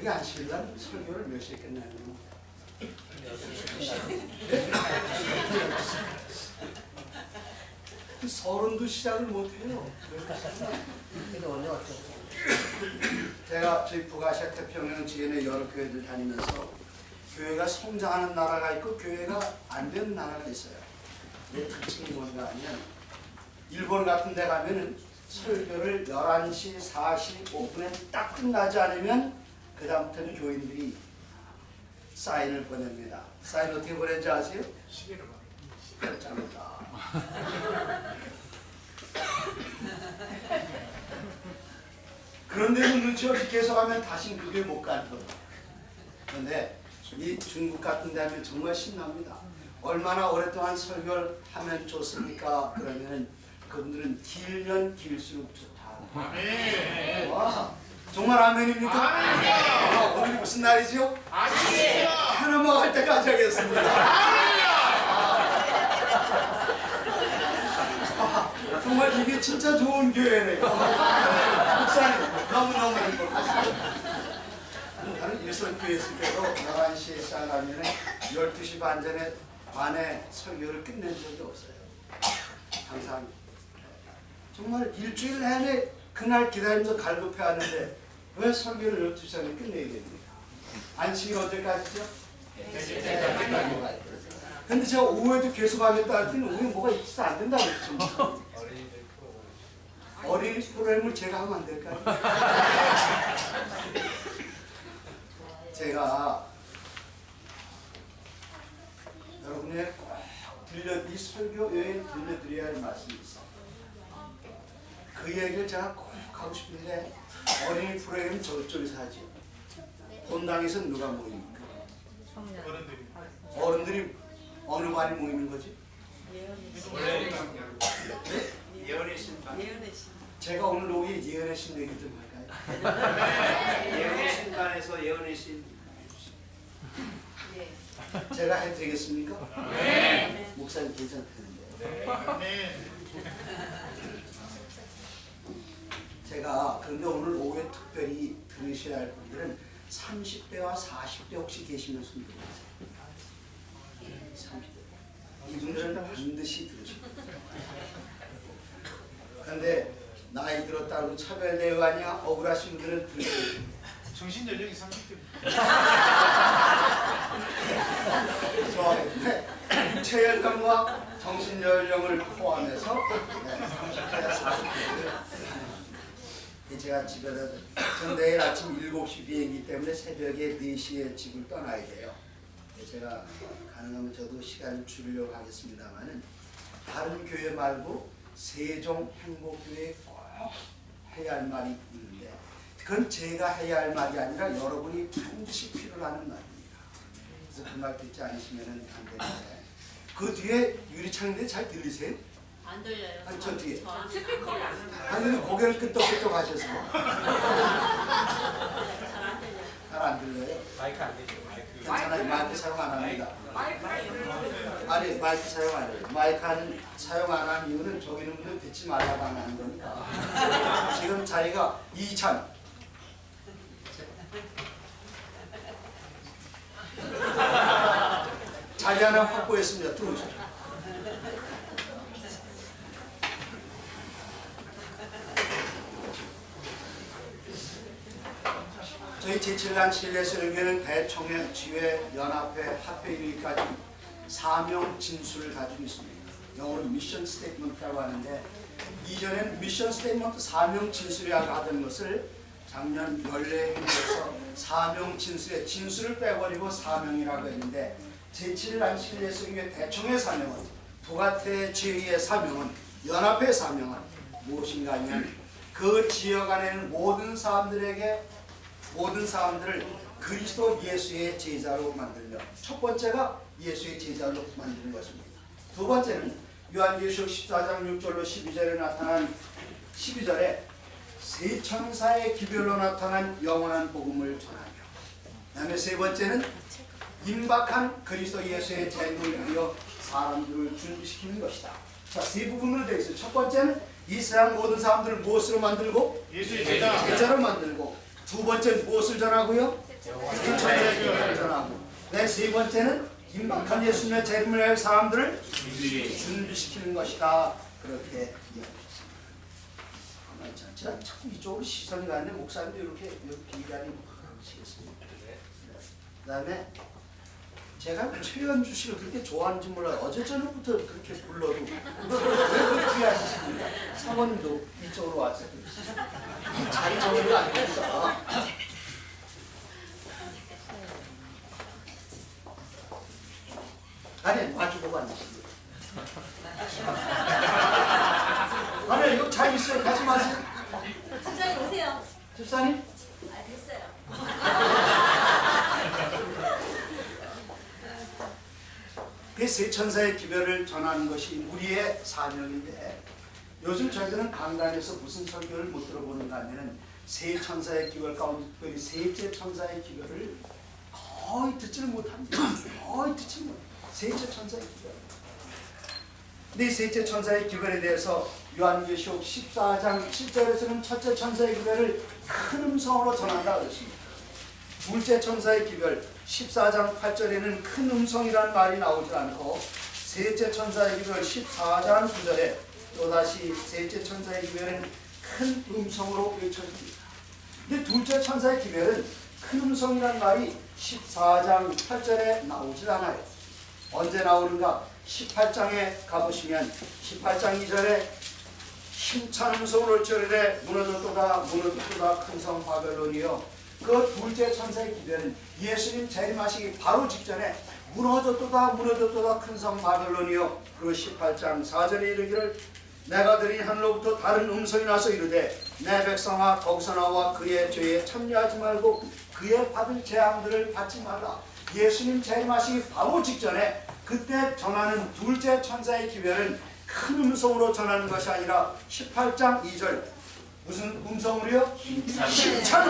그게 아시려면 설교를 몇 시에 끝나는 거? 30도 시작을 못해요. 제가 저희 북아시아 태평양 지역의 여러 교회들 다니면서 교회가 성장하는 나라가 있고 교회가 안 되는 나라가 있어요. 내 특징이 뭔가 하면 일본 같은 데 가면은 설교를 11시 45분에 딱 끝나지 않으면 그 다음부터는 교인들이 사인을 보냅니다. 사인 어떻게 보낸지 아세요? 시계를 봐. 시계를 잡는다. 그런데도 눈치 없이 계속하면 다시 그게 못 가는 거예요. 그런데 이 중국 같은 데 하면 정말 신납니다. 얼마나 오랫동안 설교를 하면 좋습니까? 그러면은 그분들은 길면 길수록 좋다. 아멘. 와, 정말 아멘입니까? 아멘이요. 오늘 무슨 날이죠? 아멘이요. 하나만 할 때까지 하겠습니다. 정말 이게 진짜 좋은 교회네요. 목사님 너무너무 행복하시죠? 나는 일선교회 있을 때도 11시에 시작하면 12시 반에 설교를 끝낸 적이 없어요. 항상 정말 일주일 내내 그날 기다리면서 갈급해하는데 왜 설교를 12시 전에 끝내야 됩니까? 안식일 언제까지죠? 근데 제가 오후에도 계속 하겠다 할 때는 오후에 뭐가 있어서 안 된다고 그랬죠. 어린이 프로그램을 제가 하면 안 될까요? 제가 여러분의 꼭 이 설교 여행 들려드려야 할 말씀이 있어요. 그 얘기를 제가 꼭 하고 싶은데 어린이 프로그램 저쪽에서 하죠. 본당에서 누가 모입니까? 어른들이. 어른들이 어느 반이 모이는 거지? 예언의 신방. 제가 오늘 오후에 예언의 신 얘기 좀 할까요? 예언의 신방에서 예언의 신. 제가 해도 되겠습니까? 네. 목사님 괜찮다는데. 네. 제가 그런데 오늘 오후에 특별히 들으셔야 할 분들은 30대와 40대 혹시 계시면 손 들어주세요. 30대. 이분들은 반드시 들으셔야 돼요. 그런데 나이 들었다고 차별 대우하냐 억울하신 분들은 들으셔야 돼요. 정신 연령이 30대. 좋아요. 육체 연령과 정신 연령을 포함해서 30대, 40대를 제가 집에서 전 내일 아침 7시 비행기 때문에 새벽에 4시에 집을 떠나야 돼요. 제가 가능하면 저도 시간을 줄이려고 하겠습니다만은 다른 교회 말고 세종 행복교회에 꼭 해야 할 말이 있는데 그건 제가 해야 할 말이 아니라 여러분이 반드시 필요로 하는 말입니다. 그래서 그 말 듣지 않으시면 안 되는데 그 뒤에 유리창인데 잘 들리세요? 안 들려요. 아니, 저 뒤에. 스피커를 안 들려요. 아니 고개를 끄덕끄덕 하셔서 잘안 들려요. 잘 안 들려요? 마이크 안 되죠. 마이크. 괜찮아요. 마이크 사용 안 합니다. 마이크가 있는 아니 마이크 사용 안 해요. 마이크 사용 안 하는 이유는 저기 있는 분들 듣지 말라고 하는 거니까. 지금 자리가 2찬 자리 하나 확보했습니다. 들어오십시오. 저희 제7간 신례설교는 대총회, 지회, 연합회, 합회 이르기까지 사명 진수를 가지고 있습니다. 영어로 미션 스테이트먼트라고 하는데 이전엔 미션 스테이트먼트 사명 진수라고 하던 것을 작년 연례회에서 사명 진수의 진수를 빼버리고 사명이라고 했는데 제7간 신례설교의 대총회 사명은 북아태 지회의 사명은 연합회 사명은 무엇인가 하면 그 지역 안에 있는 모든 사람들을 그리스도 예수의 제자로 만들며 첫 번째가 예수의 제자로 만드는 것입니다. 두 번째는 요한계시록 14장 6절로 12절에 나타난 12절에 세 천사의 기별로 나타난 영원한 복음을 전하며 그 다음에 세 번째는 임박한 그리스도 예수의 재림을 위하여 사람들을 준비시키는 것이다. 자, 세 부분으로 되어 있어요. 첫 번째는 이 세상 모든 사람들을 무엇으로 만들고? 예수의 제자. 제자로 만들고 두 번째 무엇을 전하고요? 세 천사의 기별을 전하고, 내 세 번째는 임박한 예수님의 재림을 위해 사람들을 준비시키는 것이다. 그렇게 이야기했습니다. 제가 자꾸 이쪽으로 시선이 가는데 목사님도 이렇게 얘기하니 하시겠습니다. 그 다음에 제가 최현주 씨를 그렇게 좋아하는지 몰라요. 어제 저녁부터 그렇게 불러도 왜 그렇게 하시십니까? 사모님도 이쪽으로 와서 이 자리 정리가 안 됐어. 아니 마주보고 앉으십니다. 아니 이거 잘 있어요. 가지 마세요. 집사님 오세요. 집사님? 아 됐어요. 그 세 천사의 기별을 전하는 것이 우리의 사명인데, 요즘 저희들은 강단에서 무슨 설교를 못 들어보는가 하면은 세 천사의 기별 가운데 특별히 셋째 천사의 기별을 거의 듣지를 못합니다. 거의 듣지를 못해요. 셋째 천사의 기별. 근데 이 셋째 천사의 기별에 대해서 요한계시록 14장 7절에서는 첫째 천사의 기별을 큰 음성으로 전한다 그랬습니다. 둘째 천사의 기별 14장 8절에는 큰 음성이라는 말이 나오지 않고, 셋째 천사의 기별 14장 9절에 또다시 셋째 천사의 기별은 큰 음성으로 외쳐집니다. 근데 둘째 천사의 기별은 큰 음성이라는 말이 14장 8절에 나오질 않아요. 언제 나오는가? 18장에 가보시면 18장 2절에 힘찬 음성으로 저르되 무너졌도다 무너졌도다 큰 성 바벨론이여. 그 둘째 천사의 기별은 예수님 재림하시기 바로 직전에 무너졌도다 무너졌도다 큰 성 바벨론이여. 그 18장 4절에 이르기를 내가 들으니 하늘로부터 다른 음성이 나서 이르되 내 백성아 거기서 나와 그의 죄에 참여하지 말고 그의 받을 재앙들을 받지 말라. 예수님 재림하시기 바로 직전에 그때 전하는 둘째 천사의 기별은 큰 음성으로 전하는 것이 아니라 18장 2절 무슨 음성으로요? 힘찬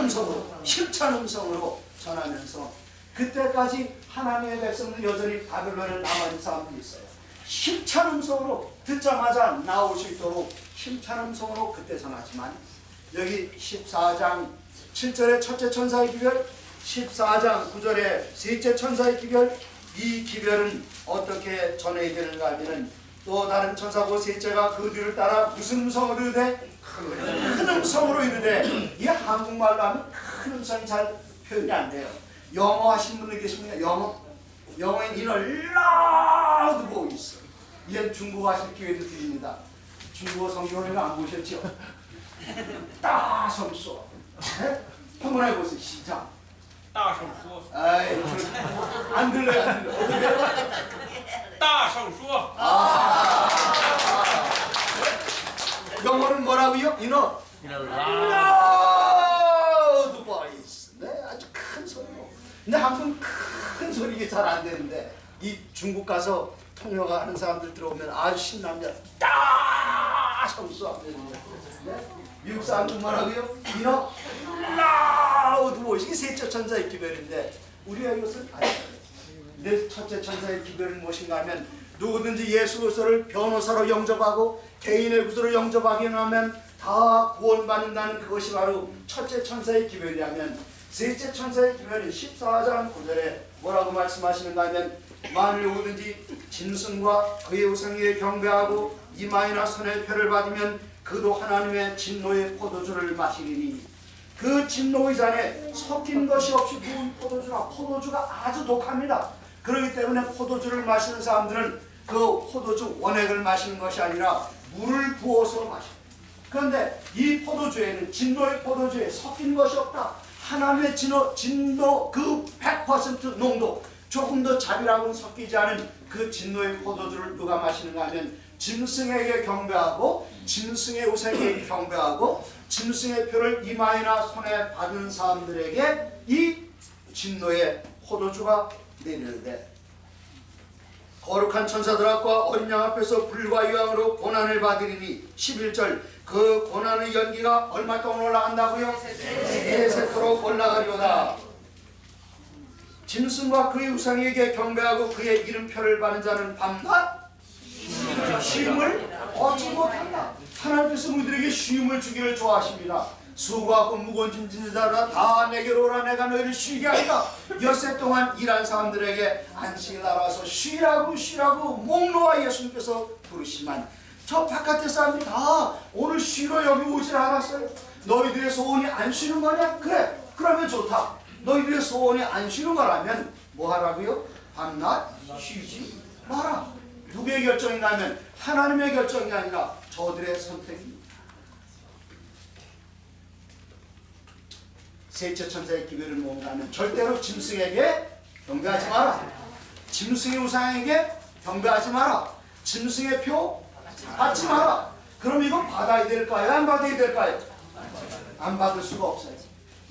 음성으로 전하면서, 그때까지 하나님의 백성들 여전히 바벨론에 남아있는 사람들이 있어요. 힘찬 음성으로 듣자마자 나올 수 있도록 힘찬 음성으로 그때 전하지만, 여기 14장 7절의 첫째 천사의 기별, 14장 9절의 셋째 천사의 기별, 이 기별은 어떻게 전해야 되는가 하면은 또 다른 천사고 셋째가 그 뒤를 따라 무슨 음성으로 이르되 큰 음성으로 이르되. 이게 한국말로 하면 큰 음성이 잘 표현이 안 돼요. 영어 하시는 분들 계십니까? 영어인 이는 loud voice. 이제 중국어 하실 기회도 드립니다. 중국어 성경을 안 보셨죠? 따성수. 한번 해보세요. 시작. 大声说， 아이, 안 들려요, 안 들려. 어떻게? 大声说， 영어는 뭐라고요? 이너 loud voice. 네, 아주 큰 소리로. 근데 한번 큰 소리가 잘 안 되는데, 이 중국 가서 통역가 하는 사람들 들어오면 아주 신납니다. 따성수 하면 되는데. 네? 미국 사람들 뭐라고요? 이너 loud voice. 이게 셋째 천사의 기별인데 우리가 이것을 알아야 돼요. 내 첫째 천사의 기별은 무엇인가 하면, 누구든지 예수 그리스도를 변호사로 영접하고 개인의 구조로 영접하게 하면 다 구원받는다는 그것이 바로 첫째 천사의 기별이라면, 셋째 천사의 기별은 14장 9절에 뭐라고 말씀하시는가 하면, 만일 누구든지 짐승과 그의 우상에 경배하고 이마이나 손에 표를 받으면 그도 하나님의 진노의 포도주를 마시리니. 그 진노의 잔에 섞인 것이 없이 부은 포도주가 아주 독합니다. 그렇기 때문에 포도주를 마시는 사람들은 그 포도주 원액을 마시는 것이 아니라 물을 부어서 마십니다. 그런데 이 포도주에는, 진노의 포도주에 섞인 것이 없다. 하나님의 진노 그 100% 농도, 조금도 자비라고는 섞이지 않은 그 진노의 포도주를 누가 마시는가 하면, 짐승에게 경배하고 짐승의 우상에게 경배하고 짐승의 표를 이마이나 손에 받은 사람들에게 이 진노의 포도주가 내리는데, 거룩한 천사들 앞과 어린 양 앞에서 불과 유황으로 고난을 받으리니 11절 그 고난의 연기가 얼마 동안 올라간다고요? 세세토록 올라가리로다. 짐승과 그의 우상에게 경배하고 그의 이름표를 받는 자는 밤낮 쉼을 얻지 못한다. 하나님께서 우리들에게 쉼을 주기를 좋아하십니다. 수고하고 무거운 짐 지는 자라 다 내게로 오라. 내가 너희를 쉬게 하리라. 엿새 동안 일한 사람들에게 안식을 날아서 쉬라고 목 놓아 예수님께서 부르시만 저 바깥의 사람들이 다 오늘 쉬러 여기 오질 않았어요. 너희들의 소원이 안 쉬는 거냐? 그래, 그러면 좋다. 너희들의 소원이 안 쉬는 거라면 뭐 하라고요? 밤낮 쉬지 마라. 누구의 결정인가 하면 하나님의 결정이 아니라 저들의 선택입니다. 셋째 천사의 기별을 뭔가 하면 절대로 짐승에게 경배하지 마라. 짐승의 우상에게 경배하지 마라. 짐승의 표 받지 마라. 그럼 이건 받아야 될까요? 안 받아야 될까요? 안 받을 수가 없어요.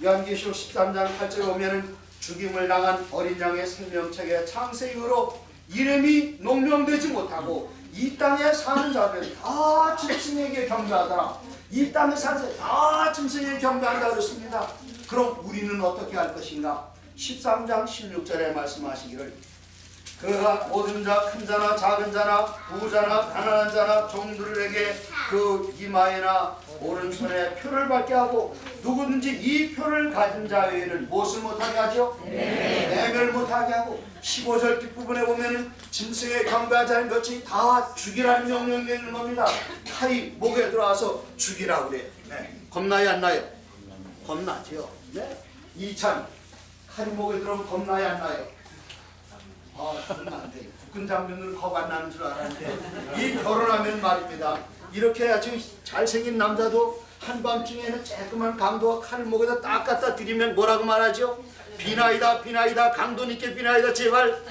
요한계시록 13장 8절에 보면은 죽임을 당한 어린 양의 생명책에 창세 이후로 이름이 농명되지 못하고 이 땅에 사는 자들은 다 짐승에게 경배하더라. 이 땅에 사는 자들은 다 짐승에게 경배한다 그랬습니다. 그럼 우리는 어떻게 할 것인가? 13장 16절에 말씀하시기를 그가 모든 자, 큰 자나 작은 자나 부자나 가난한 자나 종들에게 그 이마에나 오른손에 표를 받게 하고 누구든지 이 표를 가진 자 외에는 무엇을 못하게 하죠? 매매를 못하게 하고 15절 뒷부분에 보면은 짐승에 경배하지 않은 것이 다 죽이라는 명령이 있는 겁니다. 칼이 목에 들어와서 죽이라고 그래요. 겁나요 안 나요? 겁나죠. 네? 이참 칼이 목에 들어오면 겁나요 안 나요? 그러면 안 돼요. 국군 장병들은 겁 안 나는 줄 알았는데 이 결혼하면 말입니다. 이렇게 아주 잘생긴 남자도 한밤중에는 조그만 강도와 칼을 목에다 딱 갖다 들이면 뭐라고 말하죠? 비나이다 강도님께 비나이다 제발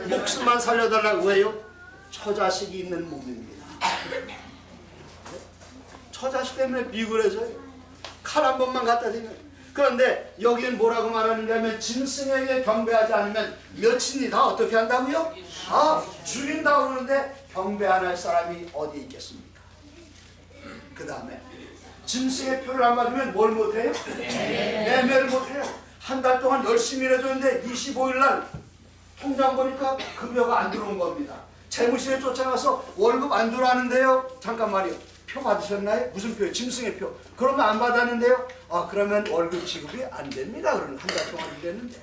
목숨만 살려달라고. 왜요? 처자식이 있는 몸입니다. 처자식 때문에 미국을 해서요. 칼 한 번만 갖다 대면. 그런데 여기는 뭐라고 말하는가 하면 짐승에게 경배하지 않으면 며칠이 다 어떻게 한다고요? 다 죽인다고 그러는데 경배 안 할 사람이 어디 있겠습니까? 그 다음에 짐승의 표를 안 받으면 뭘 못해요? 매매를 못해요. 한 달 동안 열심히 일해줬는데 25일 날 통장 보니까 급여가 안 들어온 겁니다. 재무실에 쫓아가서 월급 안 들어왔는데요. 잠깐만요. 표 받으셨나요? 무슨 표요? 짐승의 표. 그러면 안 받았는데요? 그러면 월급 지급이 안 됩니다. 그러면 한 달 동안 일했는데.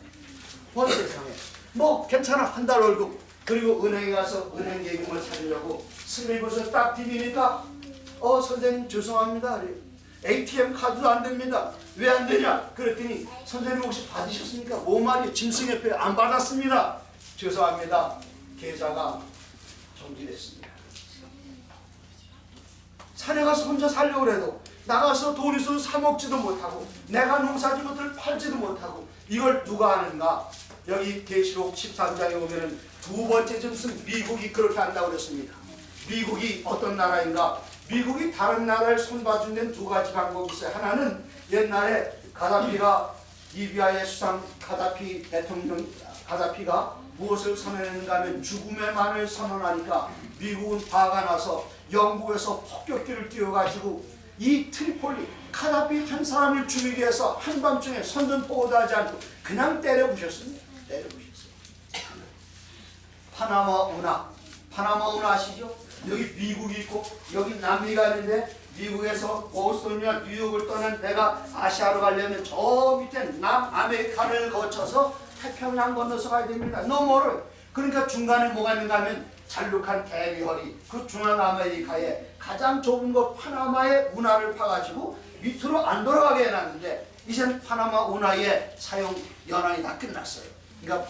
세상에. 뭐 괜찮아. 한 달 월급. 그리고 은행에 가서 은행 예금을 찾으려고 슬립을 딱 디비니까 선생님 죄송합니다. ATM 카드도 안 됩니다. 왜 안 되냐? 그랬더니 선생님 혹시 받으셨습니까? 뭐 말이에요? 짐승의 표 안 받았습니다. 죄송합니다. 계좌가 정지됐습니다. 산에 가서 혼자 살려고 해도 나가서 돈 있어도 사 먹지도 못하고 내가 농사진 것들을 팔지도 못하고 이걸 누가 하는가? 여기 계시록 13장에 보면은 두 번째 짐승 미국이 그렇게 한다고 그랬습니다. 미국이 어떤 나라인가? 미국이 다른 나라를 손봐준 데는 두 가지 방법이 있어요. 하나는 옛날에 가다피가 리비아의 수상 가다피 대통령 가다피가 무엇을 선언했는가 하면 죽음의 만을 선언하니까 미국은 화가 나서 영국에서 폭격기를 띄워가지고 이 트리폴리 카다피 한 사람을 죽이기 위해서 한밤중에 선전포고도 하지 않고 그냥 때려 부셨습니다. 때려 부셨어요. 파나마 운하 아시죠? 여기 미국이 있고 여기 남미가 있는데 미국에서 보스턴이나 뉴욕을 떠난 내가 아시아로 가려면 저 밑에 남아메리카를 거쳐서 태평양 건너서 가야 됩니다. 너무 멀어요. 그러니까 중간에 뭐가 있는가 하면 잘룩한 대리허리 그 중앙아메리카의 가장 좁은 곳 파나마의 운하를 파가지고 밑으로 안 돌아가게 해놨는데 이제는 파나마 운하의 사용 연한이 다 끝났어요. 그러니까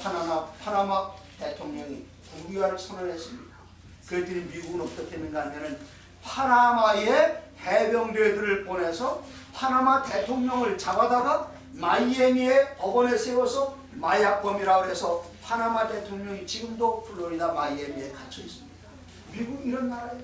파나마 대통령이 국유화를 선언했습니다. 그랬더니 미국은 어떻게 했는가 하면은 파나마의 해병대들을 보내서 파나마 대통령을 잡아다가 마이애미의 법원에 세워서 마약범이라고 해서 파나마 대통령이 지금도 플로리다 마이애미에 갇혀 있습니다. 미국 이런 나라예요.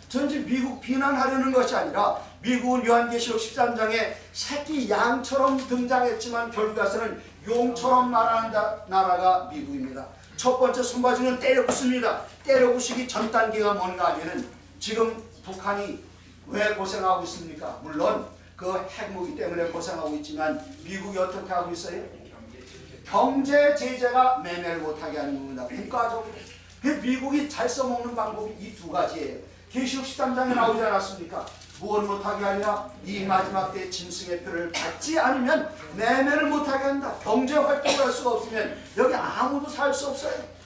전체 미국 비난하려는 것이 아니라 미국은 요한계시록 13장에 새끼 양처럼 등장했지만 결국 가서는 용처럼 말하는 나라가 미국입니다. 첫 번째 손바지는 때려 부숩니다. 때려 부수기 전 단계가 뭔가 하면은 지금 북한이 왜 고생하고 있습니까? 물론 그 핵무기 때문에 고생하고 있지만 미국이 어떻게 하고 있어요? 경제 제재가 매매를 못하게 하는 겁니다. 국가적으로. 그 미국이 잘 써먹는 방법이 이 두 가지예요. 계시록 13장에 나오지 않았습니까? 무엇 못하게 하리라. 이 마지막 때 짐승의 표를 받지 않으면 매매를 못하게 한다. 경제 활동을 할 수가 없으면 여기 아무도 살 수 없어요.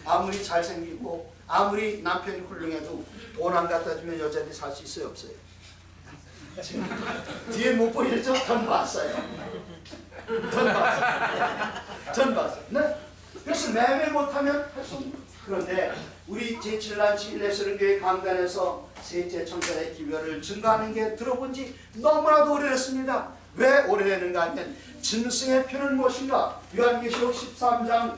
아무리 잘생기고 아무리 남편이 훌륭해도 돈 안 갖다 주면 여자들이 살 수 있어요, 없어요? 지금 뒤에 못 보이죠? 전 봤어요. 전 봤어요. 네? 그래서 매매 못하면 할 수 없는. 그런데 우리 제7란 일레스른교회 강단에서 셋째 천사의 기별을 증거하는 게 들어본 지 너무나도 오래됐습니다. 왜 오래되는가 하면 짐승의 표는 무엇인가? 요한계시록 13장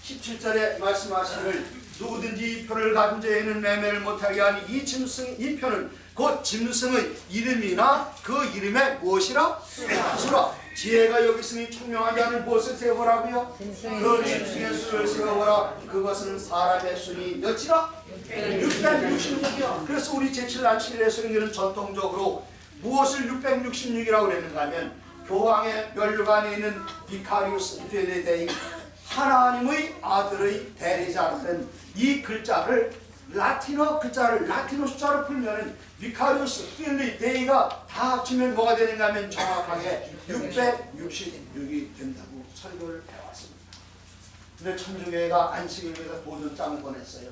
17절에 말씀하시기를 누구든지 표를 가진 자에는 매매를 못하게 하니 이 짐승, 이 표는 곧 짐승의 이름이나 그 이름의 무엇이라? 수라. 지혜가 여기 있으니 총명한 자는 무엇을 세보라고요? 그 짐승의 수를 세어보라. 그것은 사람의 수니 몇이라? 666이요. 그래서 우리 제7란 7일의 성경은 전통적으로 무엇을 666이라고 그랬는가 하면 교황의 면류관에 있는 비카리우스 필리데이, 하나님의 아들의 대리자라는 이 글자를 라틴어 글자를 라틴어 숫자로 풀면은 비카리우스 필리데이가 다 합치면 뭐가 되는가 하면 정확하게 666이 된다고 설교를 해왔습니다. 근데 천주교회가 안식을 위해서 보존장을 보냈어요.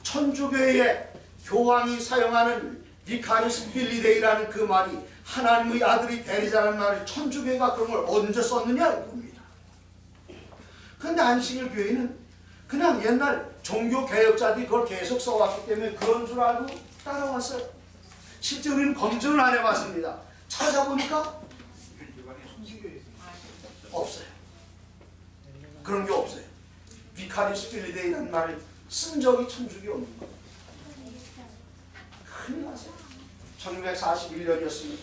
천주교회의 교황이 사용하는 비카리우스 필리데이라는 그 말이 하나님의 아들이 대리자라는 말을 천주교회가 그런 걸 언제 썼느냐 이겁니다. 그런데 안식일 교회는 그냥 옛날 종교 개혁자들이 그걸 계속 써왔기 때문에 그런 줄 알고 따라왔어요. 실제 우리는 검증을 안 해봤습니다. 찾아보니까 없어요. 그런 게 없어요. 비카리우스 필리데이라는 말을 쓴 적이 천주교에 없는 거예요. 큰일 났어요. 1941년이었습니다.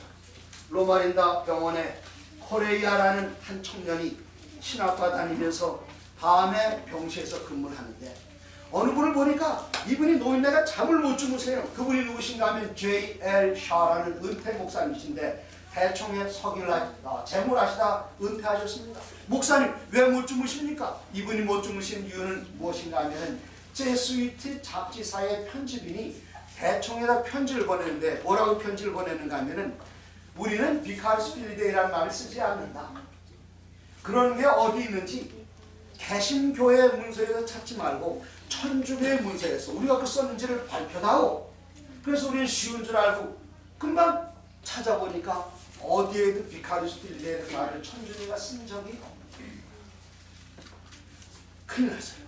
로마린다 병원에 코레이아라는 한 청년이 신학과 다니면서 밤에 병실에서 근무를 하는데 어느 분을 보니까 이분이 노인네가 잠을 못 주무세요. 그분이 누구신가 하면 J.L. 샤라는 은퇴 목사님이신데 대총회 서기를 재물하시다 은퇴하셨습니다. 목사님 왜 못 주무십니까? 이분이 못 주무신 이유는 무엇인가 하면 제스위트 잡지사의 편집인이 대총회에다 편지를 보내는데 뭐라고 편지를 보내는가 하면은 우리는 비카리우스 필리데이라는 말을 쓰지 않는다. 그런 게 어디 있는지 개신교회 문서에서 찾지 말고 천주교회 문서에서 우리가 그 썼는지를 발표하고, 그래서 우리는 쉬운 줄 알고 금방 찾아보니까 어디에도 비카리우스 필리데이라는 말을 천주교회가 쓴 적이 없는. 큰일 났어요.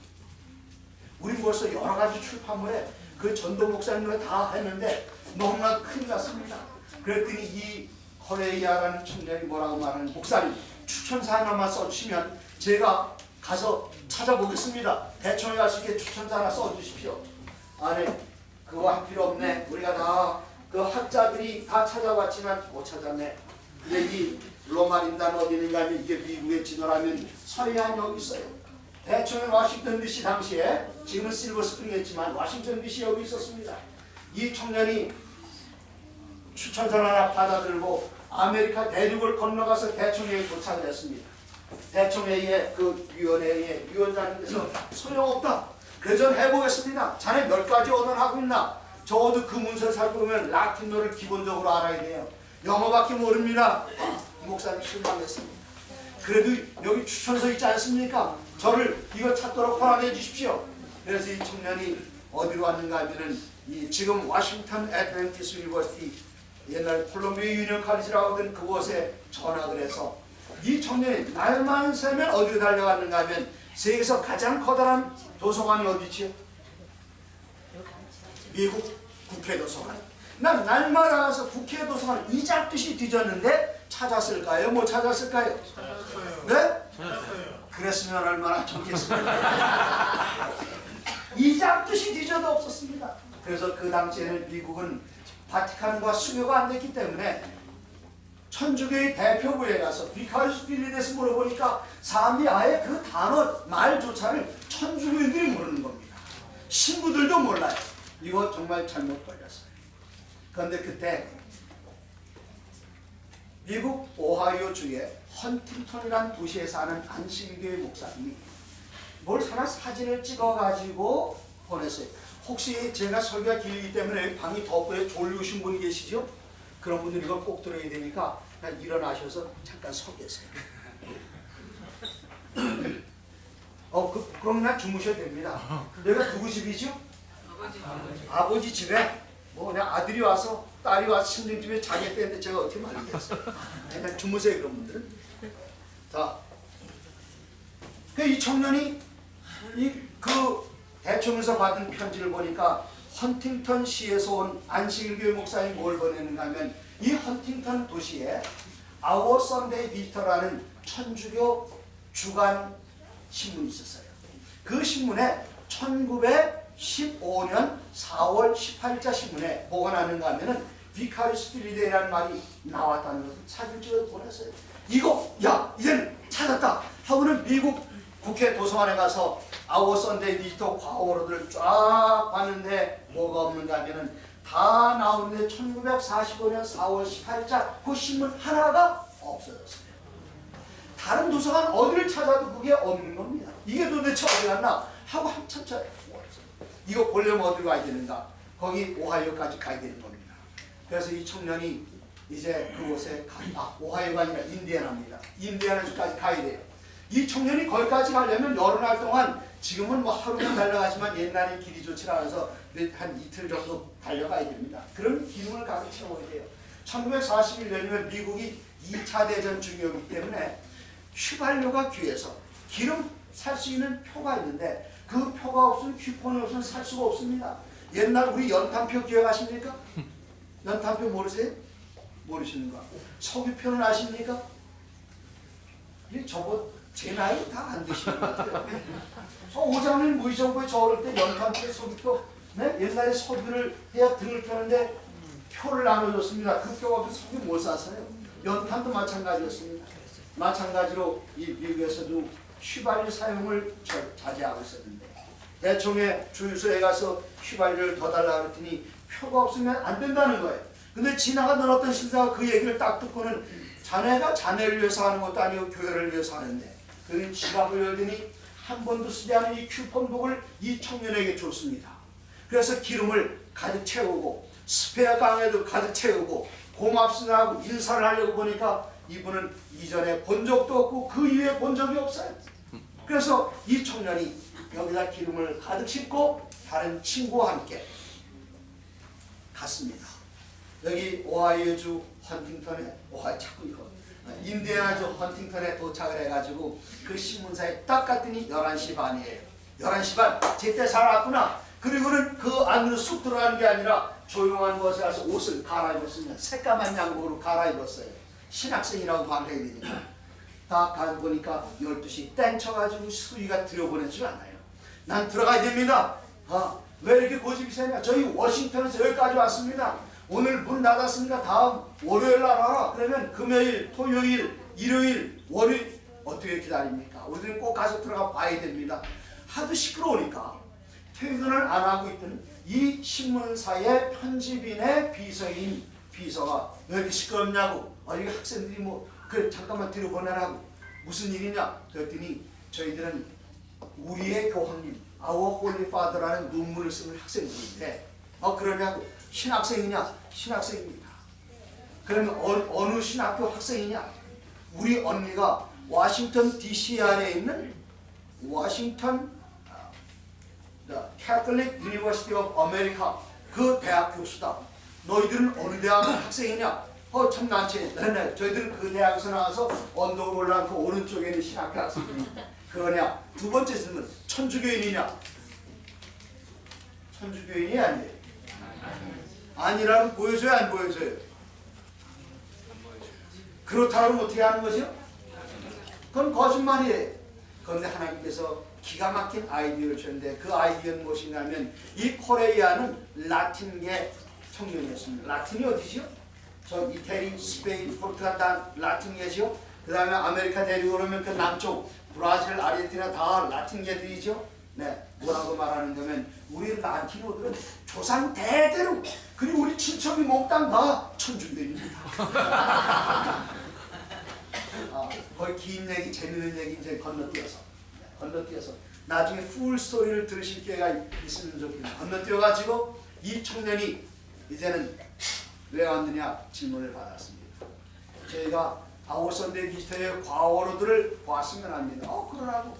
우린 벌써 여러 가지 출판물에 그 전도 목사님을 다 했는데 너무나 큰일 났습니다. 그랬더니 이 코레이아라는 청년이 뭐라고 말하는, 목사님 추천사 하나만 써주시면 제가 가서 찾아보겠습니다. 대청에 가시게 추천사 하나 써주십시오. 아니 그거 할 필요 없네. 우리가 다 그 학자들이 다 찾아봤지만 못 찾았네. 근데 이 로마린다는 어디 있는가 하면 이게 미국의 진화라면 서해안 여기 있어요. 대청은 워싱턴 DC 당시에, 지금은 실버 스프링이었지만 워싱턴 DC 여기 있었습니다. 이 청년이 추천서 하나 받아들고 아메리카 대륙을 건너가서 대청회에 도착을 했습니다. 대청회의 그 위원회의 위원장님께서 소용없다. 그래서 해보겠습니다. 자네 몇 가지 언어를 하고 있나? 적어도 그 문서를 살펴보면 라틴어를 기본적으로 알아야 돼요. 영어밖에 모릅니다. 목사님 실망했습니다. 그래도 여기 추천서 있지 않습니까? 저를 이거 찾도록 허락해 주십시오. 그래서 이 청년이 어디로 왔는가 하면은 이 지금 워싱턴 애드벤티스 유니버시티, 옛날 콜롬비아 유니언 칼리지라고 하던 그곳에 전학을 해서 이 청년이 날만 새면 어디로 달려갔는가 하면 세계에서 가장 커다란 도서관이 어디지요? 미국 국회 도서관. 난 날마다 가서 국회 도서관을 이잡듯이 뒤졌는데 찾았을까요? 못 찾았을까요? 찾았어요. 네? 찾았어요. 그랬으면 얼마나 좋겠습니까? 이잡듯이 뒤져도 없었습니다. 그래서 그 당시에는 미국은 바티칸과 수교가 안 됐기 때문에 천주교의 대표부에 가서 비카리우스 필리데이에서 물어보니까 사람들이 아예 그 단어 말조차를 천주교인들이 모르는 겁니다. 신부들도 몰라요. 이거 정말 잘못 걸렸어요. 그런데 그때 미국 오하이오 주의 헌팅턴이라는 도시에 사는 안식일교회 목사님이 뭘 하나 사진을 찍어가지고 보냈어요. 혹시 제가 설교가 길기 때문에 방이 덥고요 졸리우신 분 계시죠? 그런 분들 이걸 꼭 들어야 되니까 그냥 일어나셔서 잠깐 서 계세요. 그럼 그냥 주무셔도 됩니다. 여기가 누구 집이죠? 아버지 집에 뭐 그냥 아들이 와서 딸이 와서 친정집에 자겠다는데 제가 어떻게 말리겠어요? 그냥 주무세요 그런 분들은. 자, 이 청년이 그 대청에서 받은 편지를 보니까 헌팅턴 시에서 온 안식일교회 목사님이 뭘 보내는가 하면 이 헌팅턴 도시에 Our Sunday Visitor라는 천주교 주간 신문이 있었어요. 그 신문에 1915년 4월 18일자 신문에 뭐가 나는가 하면은 비카리스 필리데이라는 말이 나왔다는 것을 사진 찍어 보냈어요. 이거 야 이제는 찾았다 하고는 미국 국회 도서관에 가서 Our Sunday Visitor 과오로들 쫙 봤는데 뭐가 없는가 하면은 다 나오는데 1945년 4월 18일자 그 신문 하나가 없어졌어요. 다른 도서관 어디를 찾아도 그게 없는 겁니다. 이게 도대체 어디 갔나 하고 한참 찾았어요. 이거 보려면 어디로 가야 되는가? 거기 오하이오까지 가야 되는 겁니다. 그래서 이 청년이 이제 그곳에 오하이오가 아니라 인디애나입니다. 인디애나주까지 가야 돼요. 이 청년이 거기까지 가려면 여러 날 동안 지금은 뭐 하루만 달려가지만 옛날에 길이 좋지 않아서 한 이틀 정도 달려가야 됩니다. 그런 기름을 가서 채워야 돼요. 1941년이면 미국이 2차 대전 중이었기 때문에 휘발유가 귀해서 기름 살 수 있는 표가 있는데 그 표가 없으면 휘폰이 없으면 살 수가 없습니다. 옛날 우리 연탄표 기억하십니까? 연탄표 모르세요? 모르시는가? 석유표는 아십니까? 저거 제 나이 다 안 드시는 것 같아요. 오장님 무의정부에 저 어릴 때 연탄표, 석유표 옛날에 석유를 해야 등을 펴는데 표를 나눠줬습니다. 그 표가 없으면 석유 못 샀어요. 연탄도 마찬가지였습니다. 마찬가지로 이 미국에서도 휘발유 사용을 자제하고 있었는데 대청에 주유소에 가서 휘발유를 더 달라고 했더니 표가 없으면 안 된다는 거예요. 근데 지나가던 어떤 신사가 그 얘기를 딱 듣고는 자네가 자네를 위해서 하는 것도 아니고 교회를 위해서 하는데 그는 지갑을 열더니 한 번도 쓰지 않은 이 큐폰북을 이 청년에게 줬습니다. 그래서 기름을 가득 채우고 스페어 강에도 가득 채우고 고맙습니다 하고 인사를 하려고 보니까 이분은 이전에 본 적도 없고 그 이후에 본 적이 없어요. 그래서 이 청년이 여기다 기름을 가득 싣고 다른 친구와 함께 갔습니다. 여기 오하이오주 헌팅턴에 인디애나주 헌팅턴에 도착을 해가지고 그 신문사에 딱 갔더니 11시 반이에요. 11시 반 제때 잘 왔구나. 그리고는 그 안으로 쑥 들어가는 게 아니라 조용한 곳에 가서 옷을 갈아입었으면 새까만 양복으로 갈아입었어요. 신학생이라고 말해야 되니까. 다 가보니까 12시 땡 쳐가지고 수위가 들여보내지 않아요. 난 들어가야 됩니다. 왜 이렇게 고집이 세냐? 저희 워싱턴에서 여기까지 왔습니다. 오늘 문 닫았으니까 다음 월요일 날 와라. 그러면 금요일, 토요일, 일요일, 월요일 어떻게 기다립니까? 우리는 꼭 가서 들어가 봐야 됩니다. 하도 시끄러우니까 퇴근을 안 하고 있던 이 신문사의 편집인의 비서가 왜 이렇게 시끄럽냐고. 이게 학생들이 그래 잠깐만 들여보내라고. 무슨 일이냐? 그랬더니 저희들은 우리의 교황님 Our Holy Father라는 논문을 쓰는 학생들인데 그러냐고. 신학생이냐? 신학생입니다. 그러면 어느 신학교 학생이냐? 우리 언니가 워싱턴 DC 안에 있는 워싱턴 Catholic University of America 그 대학 교수다. 너희들은 어느 대학 학생이냐? 참 난처해. 네, 저희들은 그 대학에서 나와서 언덕을 올라가고 오른쪽에 있는 신학교 학생입니다. 그러냐? 두 번째 질문, 천주교인이냐? 천주교인이 아니에요. 아니라면 보여줘요, 안 보여줘요? 그렇다면 어떻게 하는 거죠? 그건 거짓말이에요. 그런데 하나님께서 기가 막힌 아이디어를 줬는데 그 아이디어는 무엇인가 하면 이 코레이아는 라틴계 청년이었습니다. 라틴이 어디죠? 저 이태리, 스페인, 포르투갈 다 라틴계죠. 그 다음에 아메리카 내리고 그러면 그 남쪽 브라질, 아르헨티나 다 라틴계들이죠. 네, 뭐라고 말하는 거면 우리 라틴어들은 조상 대대로 그리고 우리 친척이 몽땅 다 천주교입니다. 거의 긴 얘기, 재밌는 얘기 이제 건너뛰어서 나중에 풀 스토리를 들으실 기회가 있으면 좋겠네요. 건너뛰어가지고 이 청년이 이제는 왜 왔느냐 질문을 받았습니다. 저희가 아웃 선데이 비지터의 과오로들을 보았으면 합니다. 그러라고.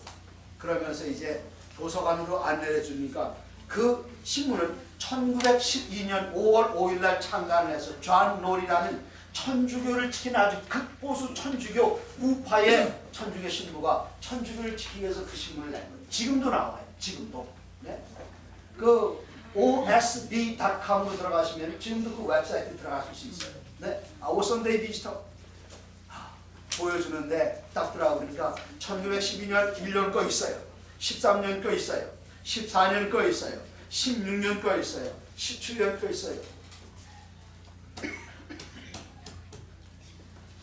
그러면서 이제 도서관으로 안내해 주니까 그 신문은 1912년 5월 5일 날 창간을 해서 존 놀이라는 천주교를 지키는 아주 극보수 천주교 우파의 천주교 신부가 천주교를 지키기 위해서 그 신문을 낸 거예요. 지금도 나와요. 지금도. 네? 그 osb.com으로 들어가시면 지금도 그 웹사이트에 들어가실 수 있어요. 네? 아웃 선데이 비지터 보여주는데 딱 들어가 보니까 1912년 1년 거 있어요. 13년 거 있어요. 14년 거 있어요. 16년 거 있어요. 17년 거 있어요.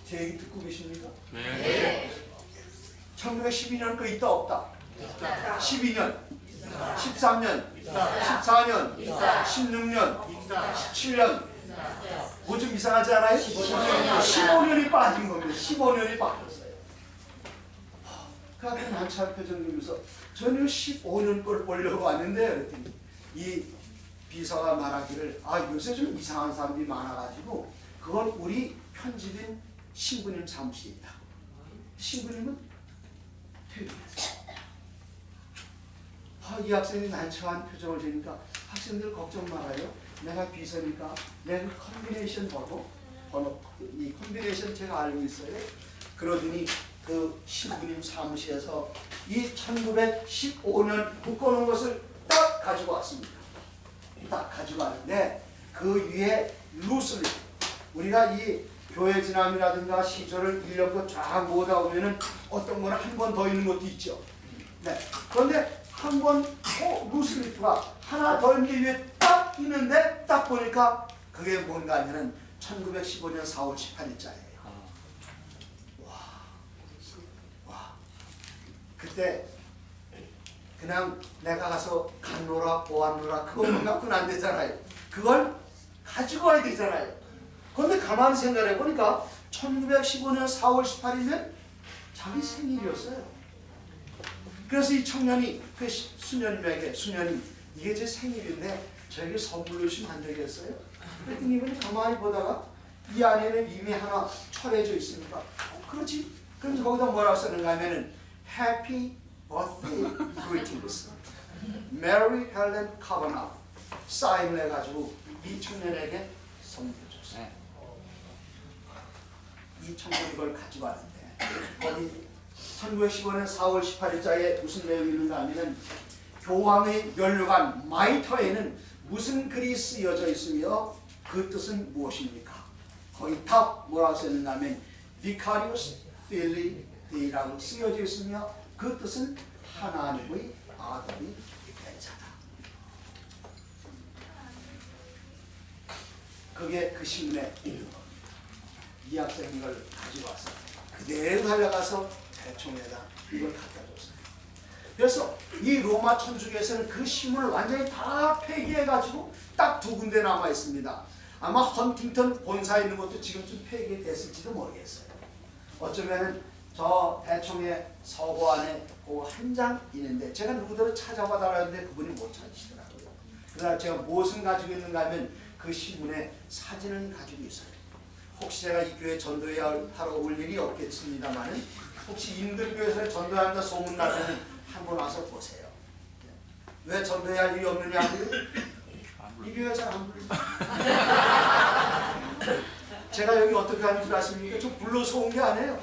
제 얘기 듣고 계십니까? 네. 1912년 거 있다 없다? 12년, 13년, 14년, 16년, 17년. 뭐 좀 이상하지 않아요? 15년이 빠진 겁니다. 15년이 빠졌어요. 그 앞에 난처한 표정 들면서 저는 15년 걸 보려고 왔는데 그랬더니 이 비서가 말하기를 요새 좀 이상한 사람들이 많아가지고 그건 우리 편집인 신부님 사무실에 있다. 신부님은 퇴근했어요. 이 학생이 난처한 표정을 지니까 학생들 걱정 말아요. 내가 비서니까 내가 컨비네이션 번호 이 컨비네이션 제가 알고 있어요. 그러더니 그 신부님 사무실에서 이 1915년 묶어놓은 것을 딱 가지고 왔습니다. 딱 가지고 왔는데 그 위에 루슬리 우리가 이 교회 지남이라든가 시조를 1년 쫙 모으다 보면은 어떤 거는 한 번 더 있는 것도 있죠. 네. 그런데 한 번 루슬리프가 하나 더 있는 게 위에 딱 있는데 딱 보니까 그게 뭔가 하면은 1915년 4월 18일자예요. 와. 그때 그냥 내가 가서 갔노라 보았노라 그것만 갖고는 안 되잖아요. 그걸 가지고 와야 되잖아요. 그런데 가만히 생각해 보니까 1915년 4월 18일이면 자기 생일이었어요. 그래서 이 청년이 그 수녀님에게 수녀님 이게 제 생일인데 저에게 선물로 주시면 안 되겠어요? 그랬더니 이분이 가만히 보다가 이 안에는 이미 하나 철해져 있으니까 그렇지. 그럼 거기다 뭐라고 쓰는가 하면은 Happy Birthday Greetings Mary Helen Kavanaugh 사인을 해가지고 이 청년에게 선물해 줬어요. 이 청년이 이걸 가지고 왔는데 거기 1915년 4월 18일자에 무슨 내용이 있는가 하면 교황의 면류관 마이터에는 무슨 글이 쓰여져 있으며 그 뜻은 무엇입니까? 거기 탑 뭐라고 쓰였는가 하면 Vicarious Filii Dei라고 쓰여져 있으며 그 뜻은 하나님의 아들이 대자다. 그게 그 신문에 있는 겁니다. 이 학생이 이걸 가지고 와서 그대로 달려가서 대총에다 이걸 갖다 줬어요. 그래서 이 로마 천주교에서는 그 신문을 완전히 다 폐기해가지고 딱 2군데 남아 있습니다. 아마 헌팅턴 본사에 있는 것도 지금쯤 폐기됐을지도 모르겠어요. 어쩌면은 저 대총의 서고 안에 그 한 장 있는데 제가 누구들을 찾아봐 달라는데 그분이 못 찾으시더라고요. 그러나 제가 무엇을 가지고 있는가 하면 그 신문에 사진을 가지고 있어요. 혹시 제가 이 교회 전도하러 올 일이 없겠습니다만은 혹시 인들교에서 전도한다 소문나면 한번 와서 보세요. 왜 전도해야 할 일이 없느냐 하면 이 교회 잘 안 불러요. 제가 여기 어떻게 하는 줄 아십니까? 저 불러서 온 게 아니에요.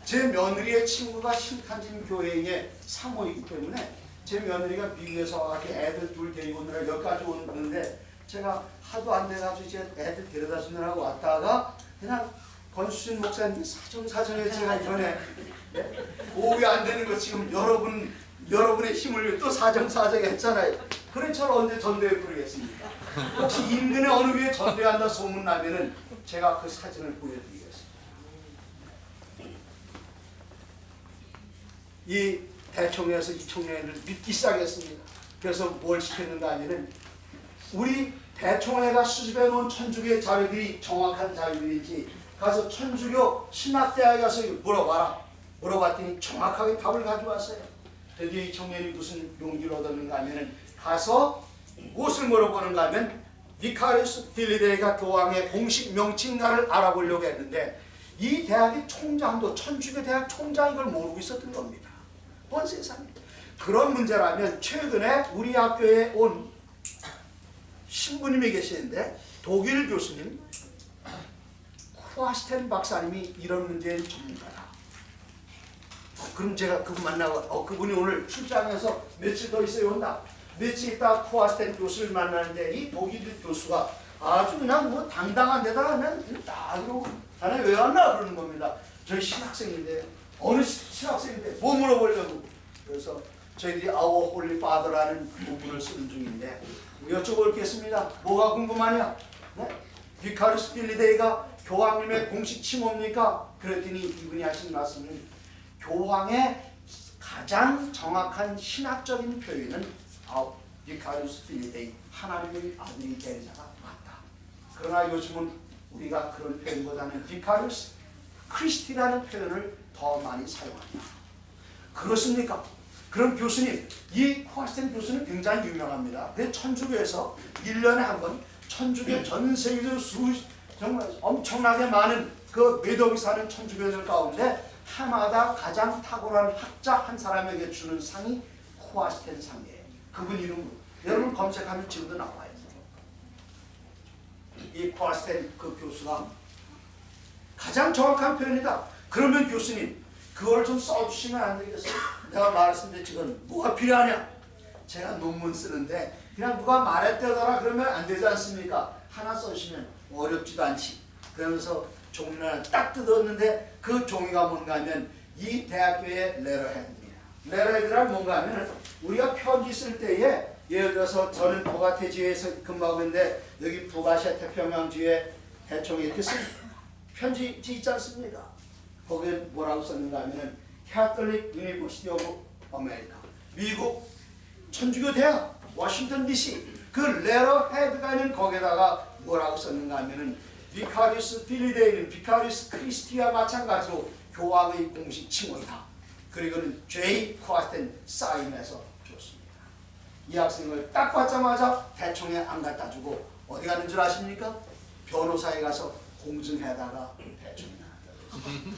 제 며느리의 친구가 신탄진 교회의 사모이기 때문에 제 며느리가 미국에서 와서 애들 둘 데리고 오느라 여기까지 오는데 제가 하도 안 돼가지고 이제 애들 데려다 주느라고 왔다가 그냥 권수진 목사님께 사정사정에 제가 이번에 오후에 안 되는 거 지금 여러분의 힘을 위해 또 사정사정 했잖아요. 그런 저를 언제 전도해 부르겠습니까? 혹시 인근의 어느 위에 전도한다 소문 나면은 제가 그 사진을 보여드리겠습니다. 이 대총회에서 이 청년을 믿기 시작했습니다. 그래서 뭘 시켰는가 하면은 우리 대총회가 수집해 놓은 천주교의 자료들이 정확한 자료들인지 가서 천주교 신학대학에 가서 물어봐라. 물어봤더니 정확하게 답을 가져왔어요. 드디어 이 청년이 무슨 용기를 얻었는가 하면은 가서 무엇을 물어보는가 하면 비카리우스 필리데이가 교황의 공식 명칭가를 알아보려고 했는데 이 대학의 총장도 천주교 대학 총장이 이걸 모르고 있었던 겁니다. 온 세상에. 그런 문제라면 최근에 우리 학교에 온 신부님이 계시는데 독일 교수님 쿠아스텐 박사님이 이런 문제의 전문가다. 그럼 제가 그분 만나고 그분이 오늘 출장해서 며칠 더 있어야 온다. 며칠 있다 쿠아스텐 교수를 만나는데 이 독일 교수가 아주 그냥 뭐 당당한 데다가 그냥 딱 이러고 자네 왜 왔나 그러는 겁니다. 저희 신학생인데 어느 신학생인데 뭐 물어보려고. 그래서 저희들이 아워 홀리 파더라는 부분을 쓰는 중인데 여쭤보겠습니다. 뭐가 궁금하냐? 네? 비카리우스 필리데이가 교황님의 공식 칭호입니까? 그랬더니 이분이 하신 말씀은 교황의 가장 정확한 신학적인 표현은 비카리우스 필리데이 하나님의 아들이 된 자가 맞다. 그러나 요즘은 우리가 그런 표현보다는 비카리우스 크리스티라는 표현을 더 많이 사용한다. 그렇습니까? 그럼 교수님, 이 쿠아스텐 교수는 굉장히 유명합니다. 그래서 천주교에서 1년에 한 번 천주교 전 세계적으로 정말 엄청나게 많은 그 매덕이 사는 천주교들 가운데 해마다 가장 탁월한 학자 한 사람에게 주는 상이 쿠아스텐 상이에요. 그분 이름으로 여러분 검색하면 지금도 나와요. 이 쿠아스텐 그 교수가 가장 정확한 표현이다. 그러면 교수님 그걸 좀 써주시면 안 되겠어요? 내가 말했는데 지금 뭐가 필요하냐? 제가 논문 쓰는데 그냥 누가 말했다더라 그러면 안 되지 않습니까? 하나 써주시면 어렵지도 않지. 그러면서 종이를 하나 딱 뜯었는데 그 종이가 뭔가 하면 이 대학교의 레터헤드입니다. 레터헤드란 뭔가 하면 우리가 편지 쓸 때에 예를 들어서 저는 보가테지에서 근무하고 있는데 여기 북아시아 태평양주에 대충 이렇게 쓴 편지지 있지 않습니까? 거기에 뭐라고 썼는가 하면은 Catholic University of America 미국 천주교 대학 워싱턴 DC 그 레터헤드가 있는 거기에다가 뭐라고 썼는가 하면은 비카리우스 필리데이는 비카리우스 크리스티와 마찬가지로 교황의 공식 칭호이다. 그리고는 J. 쿠아스텐 사인해서 줬습니다. 이 학생을 딱 받자마자 대청에 안 갖다 주고 어디 가는 줄 아십니까? 변호사에 가서 공증해다가 대청에 나갔다.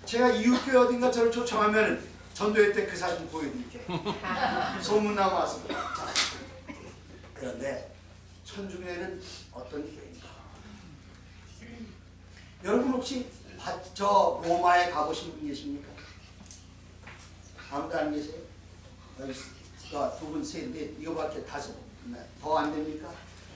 제가 이웃교회 어딘가 저를 초청하면 전도회 때 그 사진 보여드릴게요. 소문나고 왔습니다. 그런데 천주교회는 어떤 교회인가? 여러분 혹시 저 로마에 가보신 분 계십니까? 아무도 안 계세요? 여기 두 분, 셋, 넷, 이거밖에 다섯. 더 안 됩니까?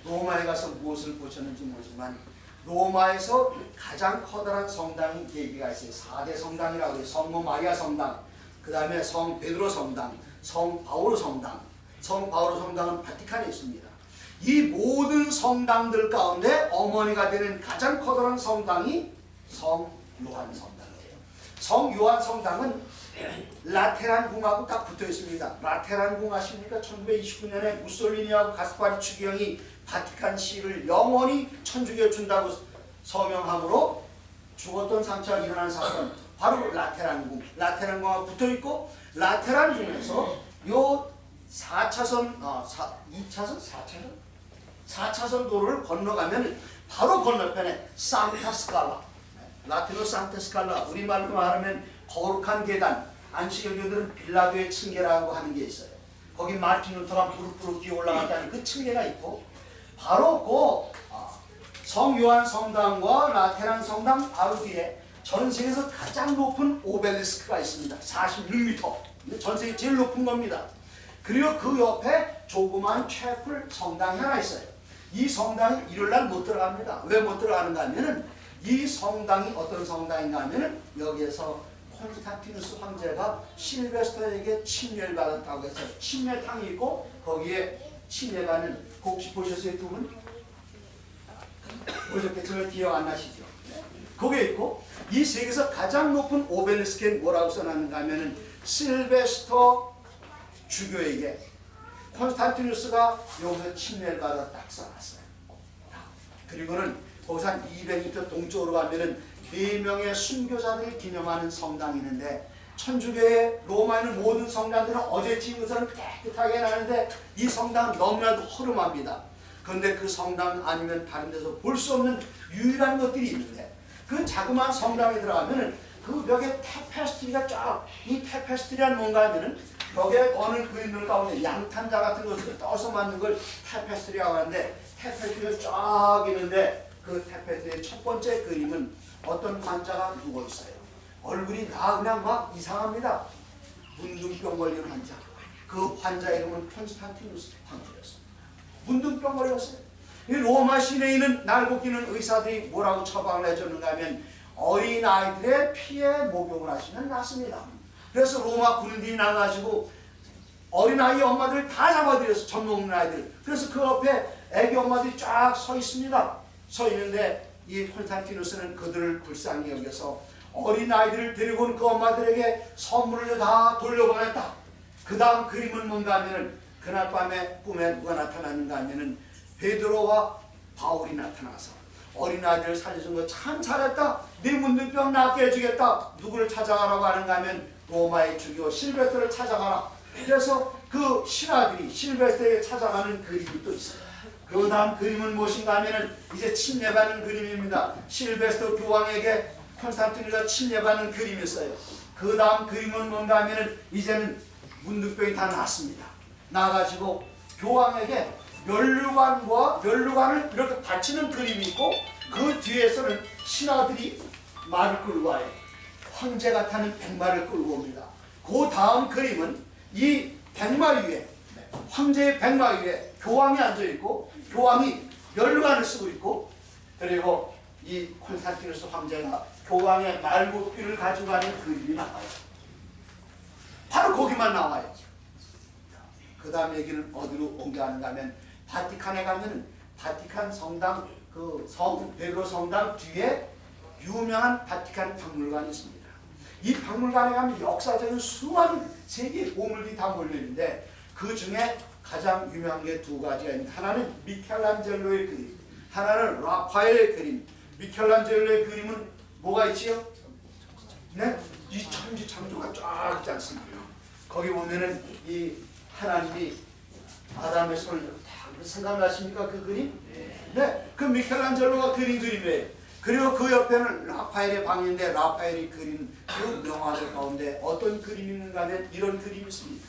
로마에 가서 무엇을 보셨는지 모르지만 로마에서 가장 커다란 성당이 4개가 있어요. 4대 성당이라고 해요. 성모 마리아 성당, 그 다음에 성 베드로 성당, 성 바오로 성당. 성 바오로 성당은 바티칸에 있습니다. 이 모든 성당들 가운데 어머니가 되는 가장 커다란 성당이 성 요한 성당이에요. 성 요한 성당은 라테란 궁하고 딱 붙어 있습니다. 라테란 궁 아십니까? 1929년에 무솔리니하고 가스파리 추기경이 바티칸 시를 영원히 천주교에 준다고 서명함으로 죽었던 상처가 일어난 사건 바로 라테란 궁. 라테란 궁하고 붙어 있고 라테란 궁에서 요 4차선 2차선 4차선 도로를 건너가면 바로 건너편에 산타 스칼라, 라틴어 산타 스칼라, 우리말로 말하면 거룩한 계단, 안식일교들은 빌라도의 층계라고 하는 게 있어요. 거기 마틴 루터가 무릎 꿇고 뛰어 올라갔다는 그 층계가 있고 바로 그 성 요한 성당과 라테란 성당 바로 뒤에 전 세계에서 가장 높은 오벨리스크가 있습니다. 46m. 전 세계 제일 높은 겁니다. 그리고 그 옆에 조그만 채플 성당이 하나 있어요. 이 성당이 일요일날 못 들어갑니다. 왜 못 들어가는가 하면은 이 성당이 어떤 성당인가 하면은 여기에서 콘스탄티누스 황제가 실베스터에게 침례받았다고 해서 침례탕이 있고 거기에 침례받는 혹시 보셨어요 두 분? 보셨겠지만 기억 안 나시죠? 거기에 있고 이 세계에서 가장 높은 오벨리스크에 뭐라고 써놨는가 하면은 실베스터 주교에게 콘스탄티누스가 여기서 침례를 받아 딱 써놨어요. 그리고는 거기서 한 200m 동쪽으로 가면은 4명의 순교자들을 기념하는 성당이 있는데 천주교의 로마에 있는 모든 성당들은 어제 지은 것은 깨끗하게 나는데 이 성당은 너무나도 허름합니다. 그런데 그 성당 아니면 다른 데서 볼 수 없는 유일한 것들이 있는데 그 자그마한 성당에 들어가면은 그 벽에 테페스트리가 쫙, 이 테페스트리란 뭔가 하면은 벽에 거는 그림들 가운데 양탄자 같은 것을 떠서 만든 걸 테페스트리라고 하는데 테페스트리가 쫙 있는데 그 테페스트리의 첫 번째 그림은 어떤 환자가 누워 있어요. 얼굴이 다 그냥 막 이상합니다. 문둥병 걸린 환자. 그 환자 이름은 콘스탄티누스 황제였습니다. 문둥병 걸렸어요. 이 로마 시내에 있는 날고 끼는 의사들이 뭐라고 처방을 해줬는가 하면 어린아이들의 피해 목욕을 하시면 낫습니다. 그래서 로마 군인들이 나가지고 어린아이 엄마들 다 잡아들여서 젖 먹는 아이들. 그래서 그 옆에 애기 엄마들이 쫙 서 있습니다. 서 있는데 이 콘스탄티누스는 그들을 불쌍히 여겨서 어린아이들을 데리고 온 그 엄마들에게 선물을 다 돌려보냈다. 그 다음 그림은 뭔가 하면은 그날 밤에 꿈에 누가 나타났는가 하면은 베드로와 바울이 나타나서 어린아이들을 살려준 거 참 잘했다. 네 문둥병 낫게 해주겠다. 누구를 찾아가라고 하는가 하면 로마의 주교 실베스터를 찾아가라. 그래서 그 신하들이 실베스터에게 찾아가는 그림이 또 있어요. 그 다음 그림은 무엇인가 하면은 이제 침례받는 그림입니다. 실베스터 교황에게 콘스탄티누스가 침례받는 그림이 있어요. 그 다음 그림은 뭔가 하면은 이제는 문둥병이 다 났습니다. 나가지고 교황에게 면류관을 이렇게 받치는 그림이 있고 그 뒤에서는 신하들이 말을 끌고 와요. 황제가 타는 백마를 끌고 옵니다. 그 다음 그림은 이 백마 위에 황제의 백마 위에 교황이 앉아있고 교황이 면류관을 쓰고 있고 그리고 이 콘스탄티누스 황제가 교황의 말굽기를 가지고 가는 그림이 나와요. 바로 거기만 나와요. 그 다음 얘기는 어디로 옮겨가는가 하면 바티칸에 가면은 바티칸 성당 그 베드로 성당 뒤에 유명한 바티칸 박물관이 있습니다. 이 박물관에 가면 역사적인 수많은 세계의 보물들이 다 몰려있는데 그 중에 가장 유명한 게 두 가지가 있는데 하나는 미켈란젤로의 그림, 하나는 라파엘의 그림. 미켈란젤로의 그림은 뭐가 있지요? 네? 이 천지 창조가 쫙 있지 않습니까? 거기 보면은 이 하나님이 아담의 손을 다 생각나십니까? 그 그림? 네. 그 미켈란젤로가 그린 그림이에요. 그리고 그 옆에는 라파엘의 방인데 라파엘이 그린 그 명화들 가운데 어떤 그림이 있는가 하면 이런 그림이 있습니다.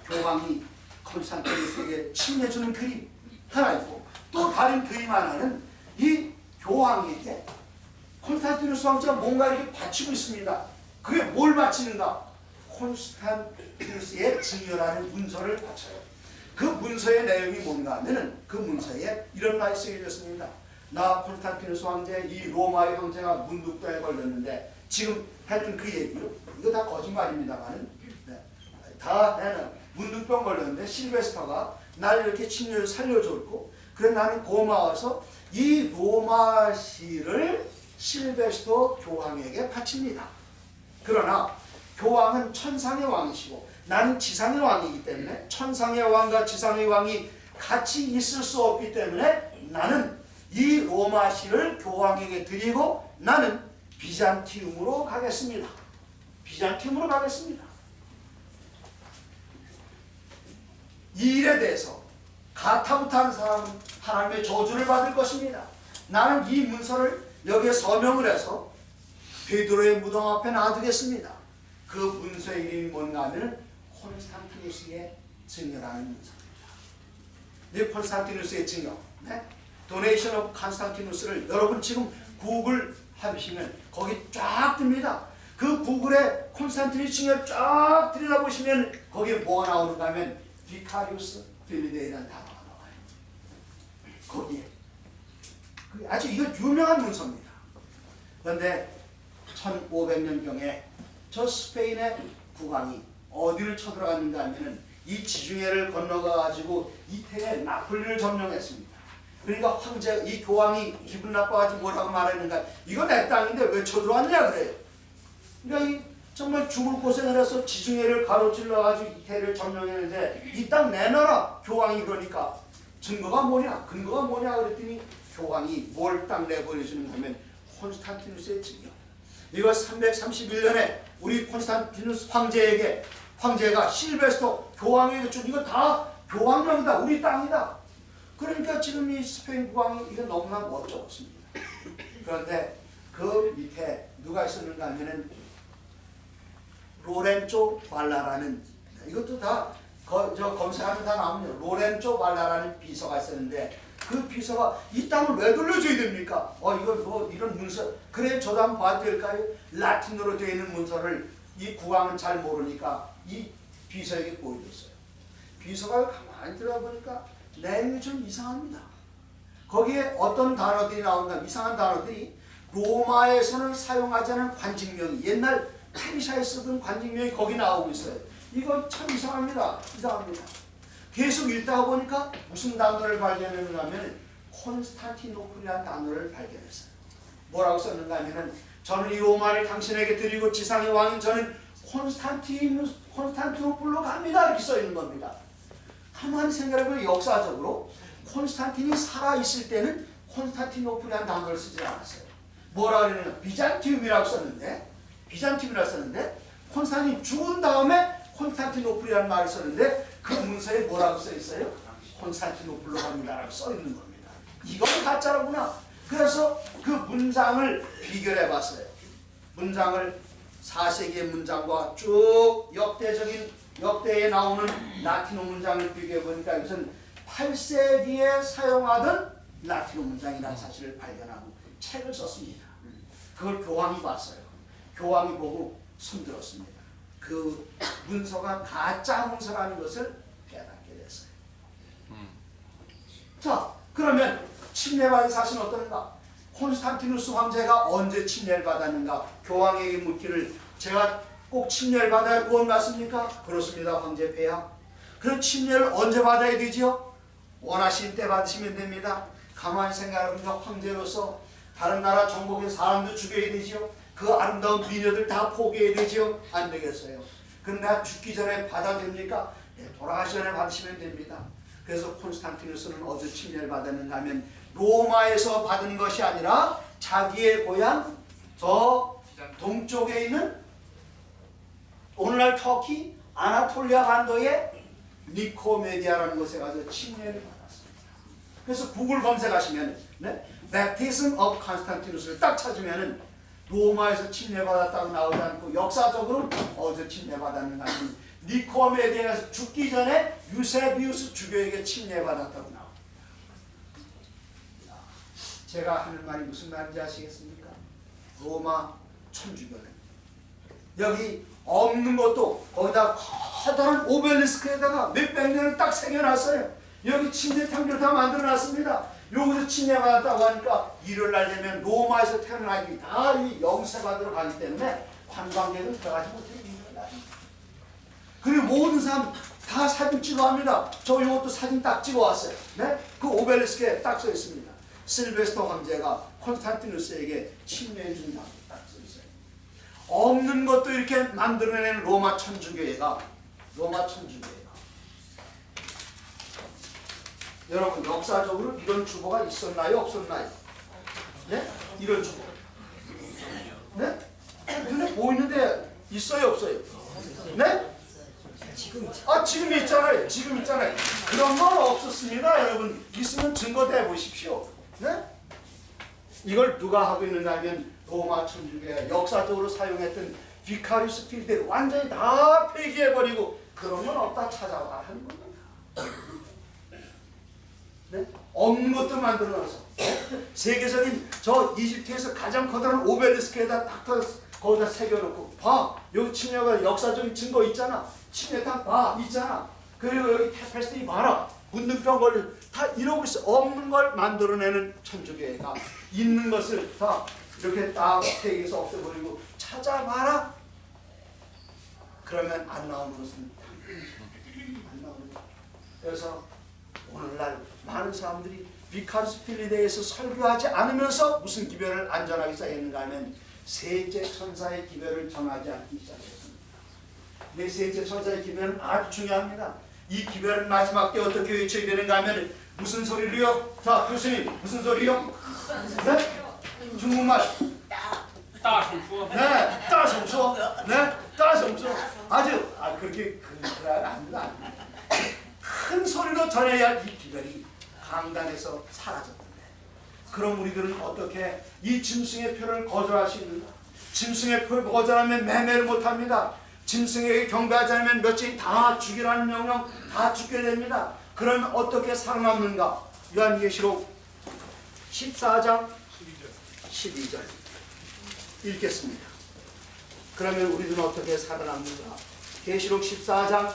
교황이 콘스탄티누스에게 침례주는 그림 하나 있고 또 다른 그림 하나는 이 교황에게 콘스탄티누스 황제가 뭔가 이렇게 바치고 있습니다. 그게 뭘 바치는가? 콘스탄티누스의 증여라는 문서를 바쳐요. 그 문서의 내용이 뭔가 하면은 그 문서에 이런 말이 쓰여졌습니다. 나 콘스탄티누스 황제 이 로마의 황제가 문둥병에 걸렸는데 지금 했던 그 얘기요. 이거 다 거짓말입니다만은 다 나는 문둥병 걸렸는데 실베스터가 날 이렇게 친절 살려줬고 그래 나는 고마워서 이 로마시를 실베스터 교황에게 바칩니다. 그러나 교황은 천상의 왕이시고 나는 지상의 왕이기 때문에 천상의 왕과 지상의 왕이 같이 있을 수 없기 때문에 나는 이 로마시를 교황에게 드리고 나는 비잔티움으로 가겠습니다. 비잔티움으로 가겠습니다. 이 일에 대해서 가타부타한 사람은 하나님의 저주를 받을 것입니다. 나는 이 문서를 여기에 서명을 해서 베드로의 무덤 앞에 놔두겠습니다. 그 문서의 이름이 뭔가 하면 콘스탄티누스의 증여라는 문서입니다. 이 콘스탄티누스의 증여, 도네이션 오브 콘스탄티누스를 여러분 지금 구글 하시면 거기 쫙 뜹니다. 그 구글에 콘스탄티누스 증여 쫙 들여다보시면 거기에 뭐가 나오는가 하면 비카리우스 필리데이라는 단어가 나와요. 거기에 아주 이거 유명한 문서입니다. 그런데 1500년경에 저 스페인의 국왕이 어디를 쳐들어갔는가 하면은 이 지중해를 건너가 가지고 이태리의 나폴리를 점령했습니다. 그러니까 황제 이 교황이 기분 나빠가지고 뭐라고 말했는가? 이거 내 땅인데 왜 쳐들어왔냐 그래요. 그러니까 이 정말 죽을 고생을 해서 지중해를 가로질러 가지고 이태리를 점령했는데 이 땅 내놔라. 교황이 그러니까 증거가 뭐냐? 근거가 뭐냐 그랬더니 교황이 뭘 딱 내보내주는 하면 콘스탄티누스의 증여. 이거 331년에 우리 콘스탄티누스 황제가 실베스토 교황에게 준 이거 다 교황령이다. 우리 땅이다. 그러니까 지금 이 스페인 국왕이 이거 너무나 멋쩍었습니다. 그런데 그 밑에 누가 있었는가 하면은 로렌조 발라라는, 이것도 다 검색하면 다 나오네요. 로렌조 발라라는 비서가 있었는데 그 비서가 이 땅을 왜 돌려줘야 됩니까? 이거 뭐 이런 문서, 그래 저도 한번 봐도 될까요? 라틴어로 되어 있는 문서를 이 국왕은 잘 모르니까 이 비서에게 보여줬어요. 비서가 가만히 들어보니까 내용이 좀 이상합니다. 거기에 어떤 단어들이 나온다, 이상한 단어들이 로마에서는 사용하지 않은 관직명이, 옛날 페르시아에 쓰던 관직명이 거기 나오고 있어요. 이거 참 이상합니다. 계속 읽다가 보니까 무슨 단어를 발견했는가 하면 콘스탄티노플이라는 단어를 발견했어요. 뭐라고 썼는가 하면은 저는 이 로마를 당신에게 드리고 지상의 왕인 저는 콘스탄티노플로 갑니다. 이렇게 써있는 겁니다. 가만히 생각해보면 역사적으로 콘스탄틴이 살아있을 때는 콘스탄티노플이라는 단어를 쓰지 않았어요. 뭐라 그러냐면 비잔티움이라고 썼는데 콘스탄틴이 죽은 다음에 콘스탄티노플이라는 말을 썼는데 그 문서에 뭐라고 써있어요? 콘스탄티노플로 갑니다라고 써있는 겁니다. 이건 가짜라구나. 그래서 그 문장을 비교해봤어요. 문장을 4세기의 문장과 쭉 역대에 나오는 라틴어 문장을 비교해보니까 이것은 8세기에 사용하던 라틴어 문장이라는 사실을 발견하고 책을 썼습니다. 그걸 교황이 봤어요. 교황이 보고 손들었습니다. 그 문서가 가짜 문서라는 것을 깨닫게 됐어요. 자, 그러면 침례받은 사실은 어떤가? 콘스탄티누스 황제가 언제 침례를 받았는가? 교황에게 묻기를 제가 꼭 침례를 받아야 구원 받습니까? 그렇습니다, 황제 폐하. 그럼 침례를 언제 받아야 되지요? 원하시는 때 받으시면 됩니다. 가만히 생각해보니까 황제로서 다른 나라 정복의 사람도 죽여야 되지요. 그 아름다운 미녀들 다 포기해야 되지요. 안 되겠어요. 그럼 내가 죽기 전에 받아도 됩니까? 네, 돌아가시 전에 받으시면 됩니다. 그래서 콘스탄티누스는 어디서 침례를 받았는가 하면 로마에서 받은 것이 아니라 자기의 고향 저 동쪽에 있는 오늘날 터키 아나톨리아 반도의 니코메디아라는 곳에 가서 침례를 받았습니다. 그래서 구글 검색하시면 Baptism of Constantinus를 딱 찾으면은 로마에서 침례받았다고 나오지 않고 역사적으로 어디서 침례받았는가 하면 니코메디아에서 죽기 전에 유세비우스 주교에게 침례받았다고 나옵니다. 제가 하는 말이 무슨 말인지 아시겠습니까? 로마 천주교는 여기 없는 것도 거기다 커다란 오벨리스크에다가 몇백 년을 딱 새겨놨어요. 여기 침례탕교를 다 만들어놨습니다. 여기서 침례받았다고 하니까 일요일날 되면 로마에서 태어나기 다 이 영세받으러 가기 때문에 관광객은 들어가지 못해요. 그리고 모든 사람 다 사진 찍어합니다. 저 이것도 사진 딱 찍어왔어요. 네? 그 오벨리스크에 딱 써있습니다. 실베스토 황제가 콘스탄티누스에게 침례해 준다고 딱 써있어요. 없는 것도 이렇게 만들어내는 로마 천주교회가 여러분 역사적으로 이런 주보가 있었나요? 없었나요? 네? 이런 주보. 네? 눈에 보이는데 있어요? 없어요? 네? 지금 있잖아요. 그런 건 없었습니다. 여러분 있으면 증거대 보십시오. 네? 이걸 누가 하고 있는가 하면 로마 천주교가 역사적으로 사용했던 비카리우스 필드를 완전히 다 폐기해버리고 그런 건 없다 찾아와 하는 겁니다. 네? 없는 것도 만들어놔서 세계적인 저 이집트에서 가장 커다란 오벨리스크에다 딱 거기다 새겨놓고 봐 여기 침례가 역사적인 증거 있잖아. 침례탕 봐 있잖아. 그리고 여기 테페스트리 봐라. 문둥병 걸려 다 이러고 있어. 없는 걸 만들어내는 천주교회가 있는 것을 다 이렇게 딱 세계에서 없애버리고 찾아봐라. 그러면 안 나오는 것은 안 나오는 거야. 그래서 오늘날 많은 사람들이 비카리우스 필드에 대해서 설교하지 않으면서 무슨 기별을 안전하게 쌓였는가 하면 셋째 천사의 기별을 전하지 않기 시작했습니다. 네, 셋째 천사의 기별은 아주 중요합니다. 이 기별은 마지막 때 어떻게 외쳐야 되는가 하면 무슨 소리로요? 자 교수님 무슨 소리요? 네? 중국말 大声说， 네, 따성소. 네, 따성소. 아주 그렇게 그래 안 큰 소리로 전해야 할 이 비결이 강단에서 사라졌던데. 그럼 우리들은 어떻게 이 짐승의 표를 거절할 수 있는가? 짐승의 표를 거절하면 매매를 못합니다. 짐승에게 경배하지 않으면 몇째 다 죽이라는 명령 다 죽게 됩니다. 그러면 어떻게 살아남는가? 요한계시록 14장 12절 읽겠습니다. 그러면 우리들은 어떻게 살아남는가? 계시록 14장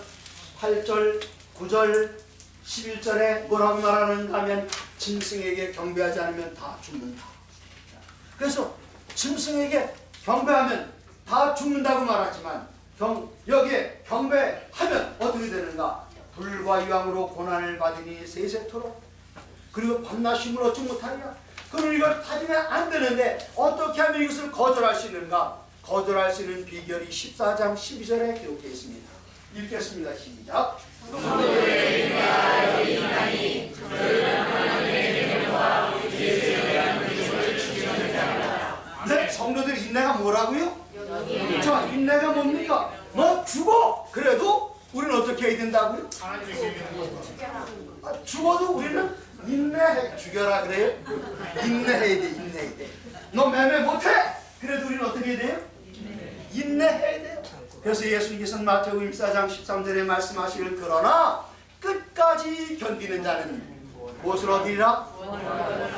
8절 9절 11절에 뭐라고 말하는가 하면 짐승에게 경배하지 않으면 다 죽는다. 그래서 짐승에게 경배하면 다 죽는다고 말하지만 여기에 경배하면 어떻게 되는가? 불과 유황으로 고난을 받으니 세세토록 그리고 밤낮 쉼을 얻지 못하리라. 그럼 이걸 받으면 안 되는데 어떻게 하면 이것을 거절할 수 있는가? 거절할 수 있는 비결이 14장 12절에 기록되어 있습니다. 읽겠습니다. 시작. 네, 성도들 인내가 뭐라고요? 자, 인내가 뭡니까? 뭐 죽어! 그래도 우리는 어떻게 해야 된다고요? 죽어도 우리는 인내해. 죽여라 그래요? 인내해야 돼. 인내해야 돼. 너 매매 못해? 그래도 우리는 어떻게 해야 돼요? 인내해야 돼요. 그래서 예수님께서는 마태복음 24장 13절에 말씀하시길 그러나 끝까지 견디는 자는 무엇을 얻으리라?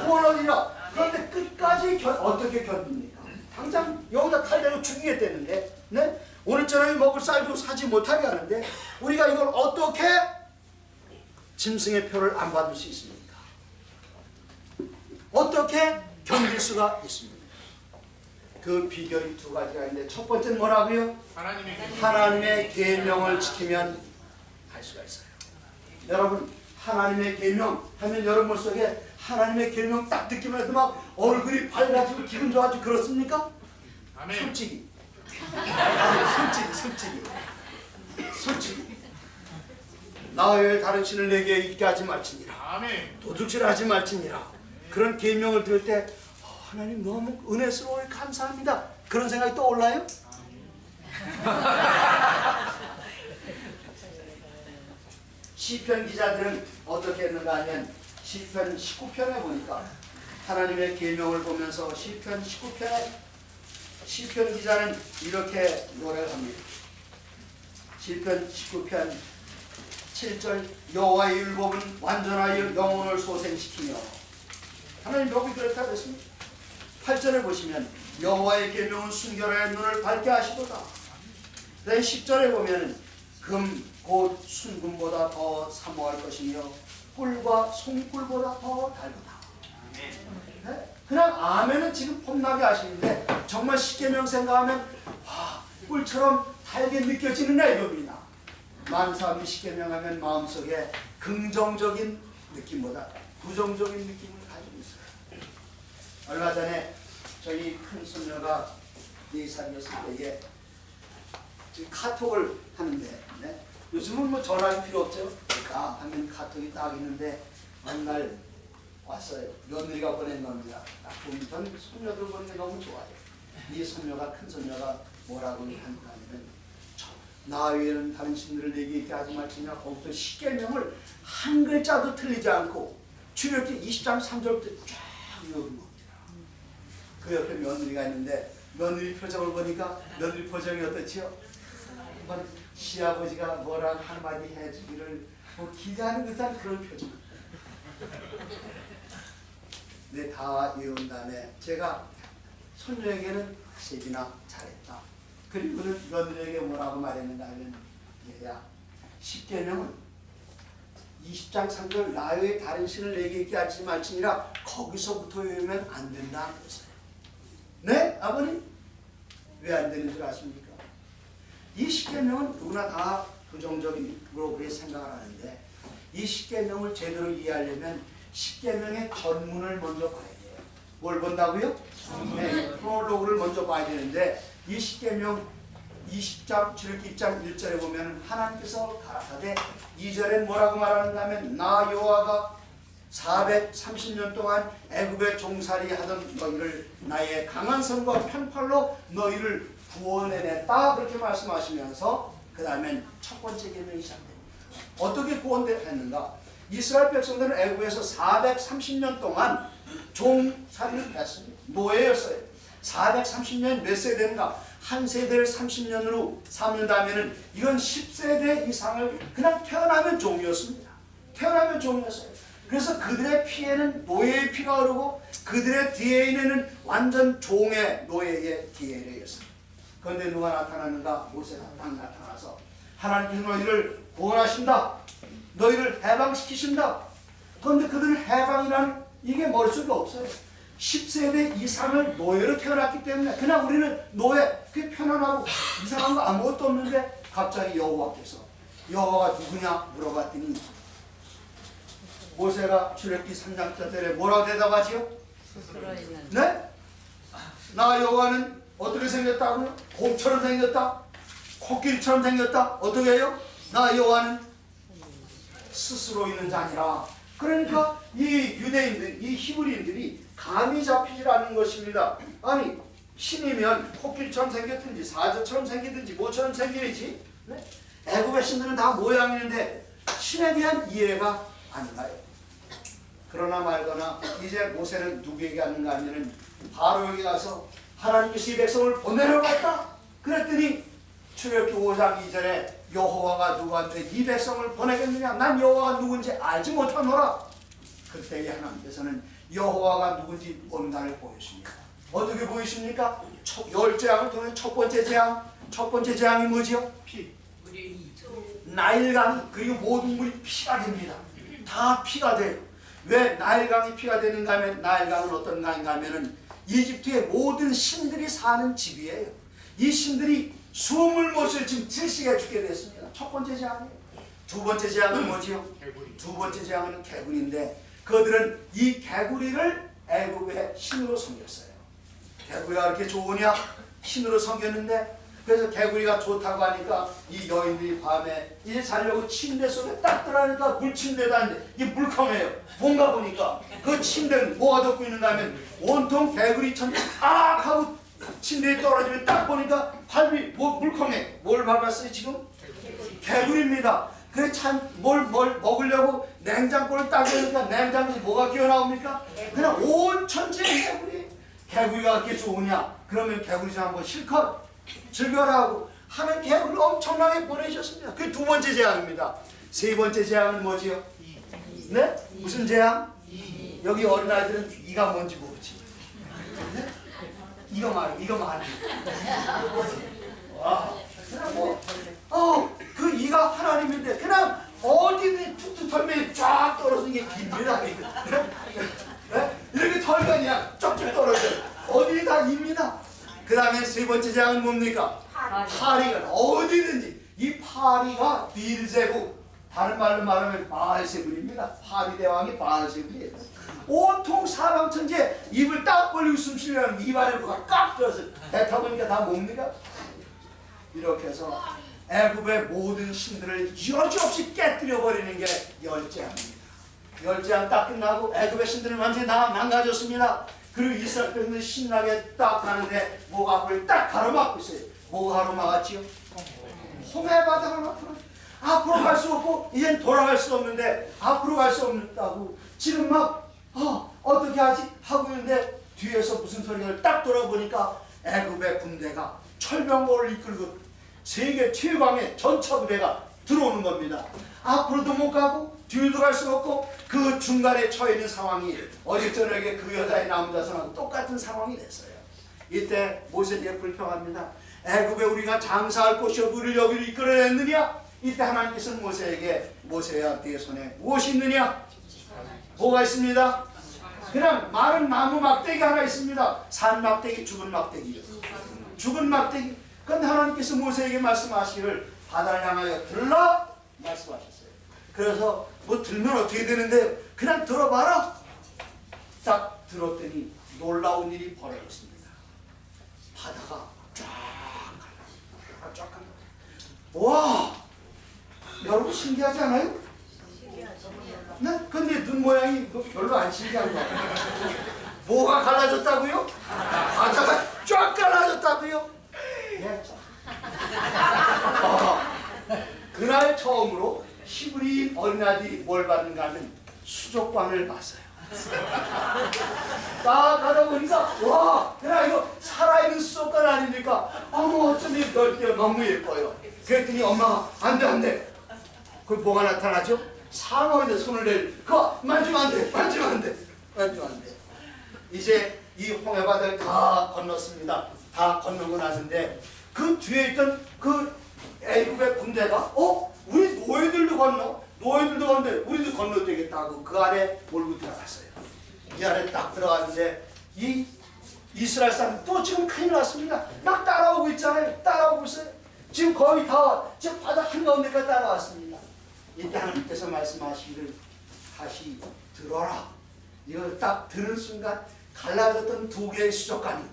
구원 얻으리라. 그런데 끝까지 어떻게 견딥니까? 당장 여기다 칼 대고 죽이겠다는데, 네? 오늘 저녁에 먹을 쌀도 사지 못하게 하는데 우리가 이걸 어떻게 짐승의 표를 안 받을 수 있습니까? 어떻게 견딜 수가 있습니까? 그 비결이 두 가지가 있는데 첫 번째는 뭐라고요? 하나님의 계명을 지키면 할 수가 있어요. 여러분 하나님의 계명 하면 여러분 머릿속에 하나님의 계명 딱 듣기만 해도 막 얼굴이 밝아지고 기분 좋아지고 그렇습니까? 아멘. 솔직히 나 외에 다른 신을 내게 있게 하지 말지니라. 아멘. 도둑질하지 말지니라. 그런 계명을 들을 때 하나님 너무 은혜스러워요. 감사합니다. 그런 생각이 떠올라요? 시편 기자들은 어떻게 했는가 하면 시편 19편에 보니까 하나님의 계명을 보면서 시편 19편에 시편 기자는 이렇게 노래를 합니다. 시편 19편 7절 여호와의 율법은 완전하여 영혼을 소생시키며 하나님 율법이 그렇다 그랬습니다. 8절에 보시면 여호와의 계명은 순결하여 눈을 밝게 하시도다. 10절에 보면 금 곧 순금보다 더 사모할 것이며 꿀과 송꿀보다 더 달구다. 네? 그냥 아멘은 지금 폼나게 하시는데 정말 십계명 생각하면 와, 꿀처럼 달게 느껴지느냐 이겁니다. 많은 사람이 십계명 하면 마음속에 긍정적인 느낌보다 부정적인 느낌을 가지고 있어요. 얼마 전에 저희 큰 손녀가 4살이었을 때에 카톡을 하는데, 네? 요즘은 뭐 전화기 필요 없죠. 하면 카톡이 딱 있는데 어느 날 왔어요. 며느리가 보낸 겁니다. 딱 보면 전 손녀들 보는 게 너무 좋아요. 이 손녀가 큰 손녀가 뭐라고 하냐면 나 외에는 다른 신들을 내게 있게 하지 말지냐. 거기서 십계명을 한 글자도 틀리지 않고 출애굽기 20장 3절부터 쫙 읽은 겁니다. 그 옆에 며느리가 있는데 며느리 표정을 보니까 며느리 표정이 어떻지요? 시아버지가 뭐랑 한마디 해주기를 뭐 기대하는 듯한 그런 표정. 네, 다 외운 다음에 제가 손녀에게는 세비나 잘했다. 그리고는 며느리에게 뭐라고 말했는가 하면 얘야 십계명은 20장 3절 나 외에 다른 신을 내게 있게 하지 말지니라 거기서부터 외우면 안 된다 그랬어요. 네? 아버님? 왜 안 되는 줄 아십니까? 이 십계명은 누구나 다 부정적으로 그렇게 생각을 하는데 이 십계명을 제대로 이해하려면 십계명의 전문을 먼저 봐야 돼요. 뭘 본다고요? 네, 프롤로그를 먼저 봐야 되는데 이 십계명 20장 출애굽기 1장 1절에 보면 하나님께서 가라사대 2절에 뭐라고 말하는가 하면 나 여호와가 430년 동안 애굽에 종살이 하던 너희를 나의 강한 손과 편팔로 너희를 구원해냈다 그렇게 말씀하시면서 그 다음엔 첫 번째 계명이 시작됩니다. 어떻게 구원했는가? 이스라엘 백성들은 애굽에서 430년 동안 종살이를 했습니다. 노예였어요. 430년 몇 세대인가? 한 세대를 30년으로 삼는다면 이건 10세대 이상을 그냥 태어나면 종이었습니다. 태어나면 종이었어요. 그래서 그들의 피에는 노예의 피가 흐르고 그들의 DNA는 완전 종의 노예의 DNA였습니다. 그런데 누가 나타나는가? 모세가 딱 나타나서 하나님께서 너희를 구원하신다. 너희를 해방시키신다. 그런데 그들은 해방이라는 이게 머릿속에 없어요. 10세대 이상을 노예로 태어났기 때문에 그냥 우리는 노예, 그게 편안하고 이상한 거 아무것도 없는데 갑자기 여호와께서 여호와가 누구냐 물어봤더니 모세가 출애굽기 3장 1절에 뭐라고 대답하지요? 스스로 있는 네? 나 여호와는 어떻게 생겼다고요? 곰처럼 생겼다? 코끼리처럼 생겼다? 어떻게 해요? 나 여호와는 스스로 있는 자니라. 그러니까 이 유대인들, 이 히브리인들이 감이 잡히질 않는 것입니다. 아니 신이면 코끼리처럼 생겼든지 사자처럼 생기든지 뭐처럼 생기든지 네? 애굽의 신들은 다 모양이는데 신에 대한 이해가 안 가요. 그러나 말거나 이제 모세는 누구에게 하는가 하면은 바로에게 가서 하나님께서 이 백성을 보내려갔다. 그랬더니 출애굽기 5장 2절에 여호와가 누구한테 이 백성을 보내겠느냐? 난 여호와가 누군지 알지 못하노라. 그때 하나님께서는 여호와가 누군지 본단을 보여줍니다. 어떻게 보이십니까? 열 재앙을 통해 첫 번째 재앙. 첫 번째 재앙이 뭐지요? 피. 나일강이 그리고 모든 물이 피가 됩니다. 다 피가 돼요. 왜 나일강이 피가 되는가 하면 나일강은 어떤 강인가 하면은 이집트의 모든 신들이 사는 집이에요. 이 신들이 숨을 못 쉴 지금 질식해 죽게 됐습니다. 첫 번째 재앙이에요. 두 번째 재앙은 뭐지요? 두 번째 재앙은 개구리인데 그들은 이 개구리를 애굽의 신으로 섬겼어요. 개구리가 그렇게 좋으냐? 신으로 섬겼는데 그래서 개구리가 좋다고 하니까 이 여인들이 밤에 이제 자려고 침대 속에 딱 들어가니까 물침대도 아닌데 이 물컹해요. 뭔가 보니까 그 침대는 뭐가 덮고 있는가 하면 온통 개구리처럼 악 하고 침대에 떨어지면 딱 보니까 발이 물컹해. 뭘 밟았어요 지금? 개구리입니다. 그래 참 뭘 먹으려고 냉장고를 딱 열니까 냉장고에서 뭐가 기어나옵니까? 그냥 온 천지의 개구리. 개구리가 그렇게 좋으냐? 그러면 개구리 좀 한번 실컷 즐겨라 하고 하는 개구리를 엄청나게 보내셨습니다. 그게 두 번째 재앙입니다. 세 번째 재앙은 뭐지요? 네? 무슨 재앙? 여기 어린아이들은 이가 뭔지 모르지. 네? 이거 말. 그냥 그 이가 하나님인데 그냥 어디든 툭툭 털면 쫙 떨어지는 게 깁니다. 네? 이렇게 털면 그냥 쪽쪽 떨어져요. 어디 다 입니다. 그 다음에 세 번째 재앙은 뭡니까? 파리가 어디든지 이 파리가 빌제국 다른 말로 말하면 바알세불입니다. 파리 대왕이 바알세불이에요. 온통 사방천지에 입을 딱 벌리고 숨쉬려면 입안에 뭐가 깍 들어서 뱉어보니까 다 뭡니까? 이렇게 해서 애굽의 모든 신들을 여지없이 깨뜨려버리는 게 열재앙입니다. 열재앙 딱 끝나고 애굽의 신들은 완전히 다 망가졌습니다. 그리고 이스라엘 백성들이 신나게 딱 가는데 목 앞을 딱 가로막고 있어요. 뭐가 가로막았지요? 홍해 바다가 나타났어요. 앞으로 갈 수 없고 이젠 돌아갈 수 없는데 앞으로 갈 수 없다고 지금 막 어떻게 하지? 하고 있는데 뒤에서 무슨 소리가 딱 돌아보니까 애굽의 군대가 철병거를 이끌고 세계 최강의 전차 부대가 들어오는 겁니다. 앞으로도 못 가고 뒤로도 갈 수 없고 그 중간에 처해 있는 상황이 어제 저녁에 그 여자의 남자선하고 똑같은 상황이 됐어요. 이때 모세에게 불평합니다. 애굽에 우리가 장사할 곳이 없고 우리를 여기로 이끌어냈느냐? 이때 하나님께서는 모세에게 모세야 네 손에 무엇이 있느냐? 뭐가 있습니다? 그냥 마른 나무 막대기 하나 있습니다. 산 막대기, 죽은 막대기요. 죽은 막대기. 그런데 하나님께서 모세에게 말씀하시기를 바다를 향하여 들라 말씀하셨어요. 그래서 뭐 들면 어떻게 되는데 그냥 들어봐라. 딱 들었더니 놀라운 일이 벌어졌습니다. 바다가 쫙 간다. 와, 여러분 신기하지 않아요? 네? 근데 눈 모양이 별로 안 신기한 거 같아요. 뭐가 갈라졌다고요? 과자가 쫙 갈라졌다고요? 예. 그날 처음으로 히브리 어린아들이 뭘 받는가 하면 수족관을 봤어요. 딱 가다 보니까 와, 그냥 이거 살아있는 수족관 아닙니까? 어머 어쩜 이 넓게 너무 예뻐요. 그랬더니 엄마가 안돼 그 뭐가 나타나죠? 상어인데 손을 낼 그거 만지면 안돼 만지면 안돼. 이제 이 홍해바다를 다 건넜습니다. 다 건너고 나는데 그 뒤에 있던 그 애굽의 군대가 우리 노예들도 건너는데 우리도 건너도 되겠다고 그 안에 몰고 들어갔어요. 이 안에 딱 들어갔는데 이 이스라엘 사람 또 지금 큰일 났습니다. 막 따라오고 있잖아요. 따라오고 있어요. 지금 거의 다 지금 바다 한가운데까지 따라왔습니다. 이때 하나님께서 말씀하시기를 다시 들어라. 이걸 딱 들은 순간 갈라졌던 두 개의 수족관이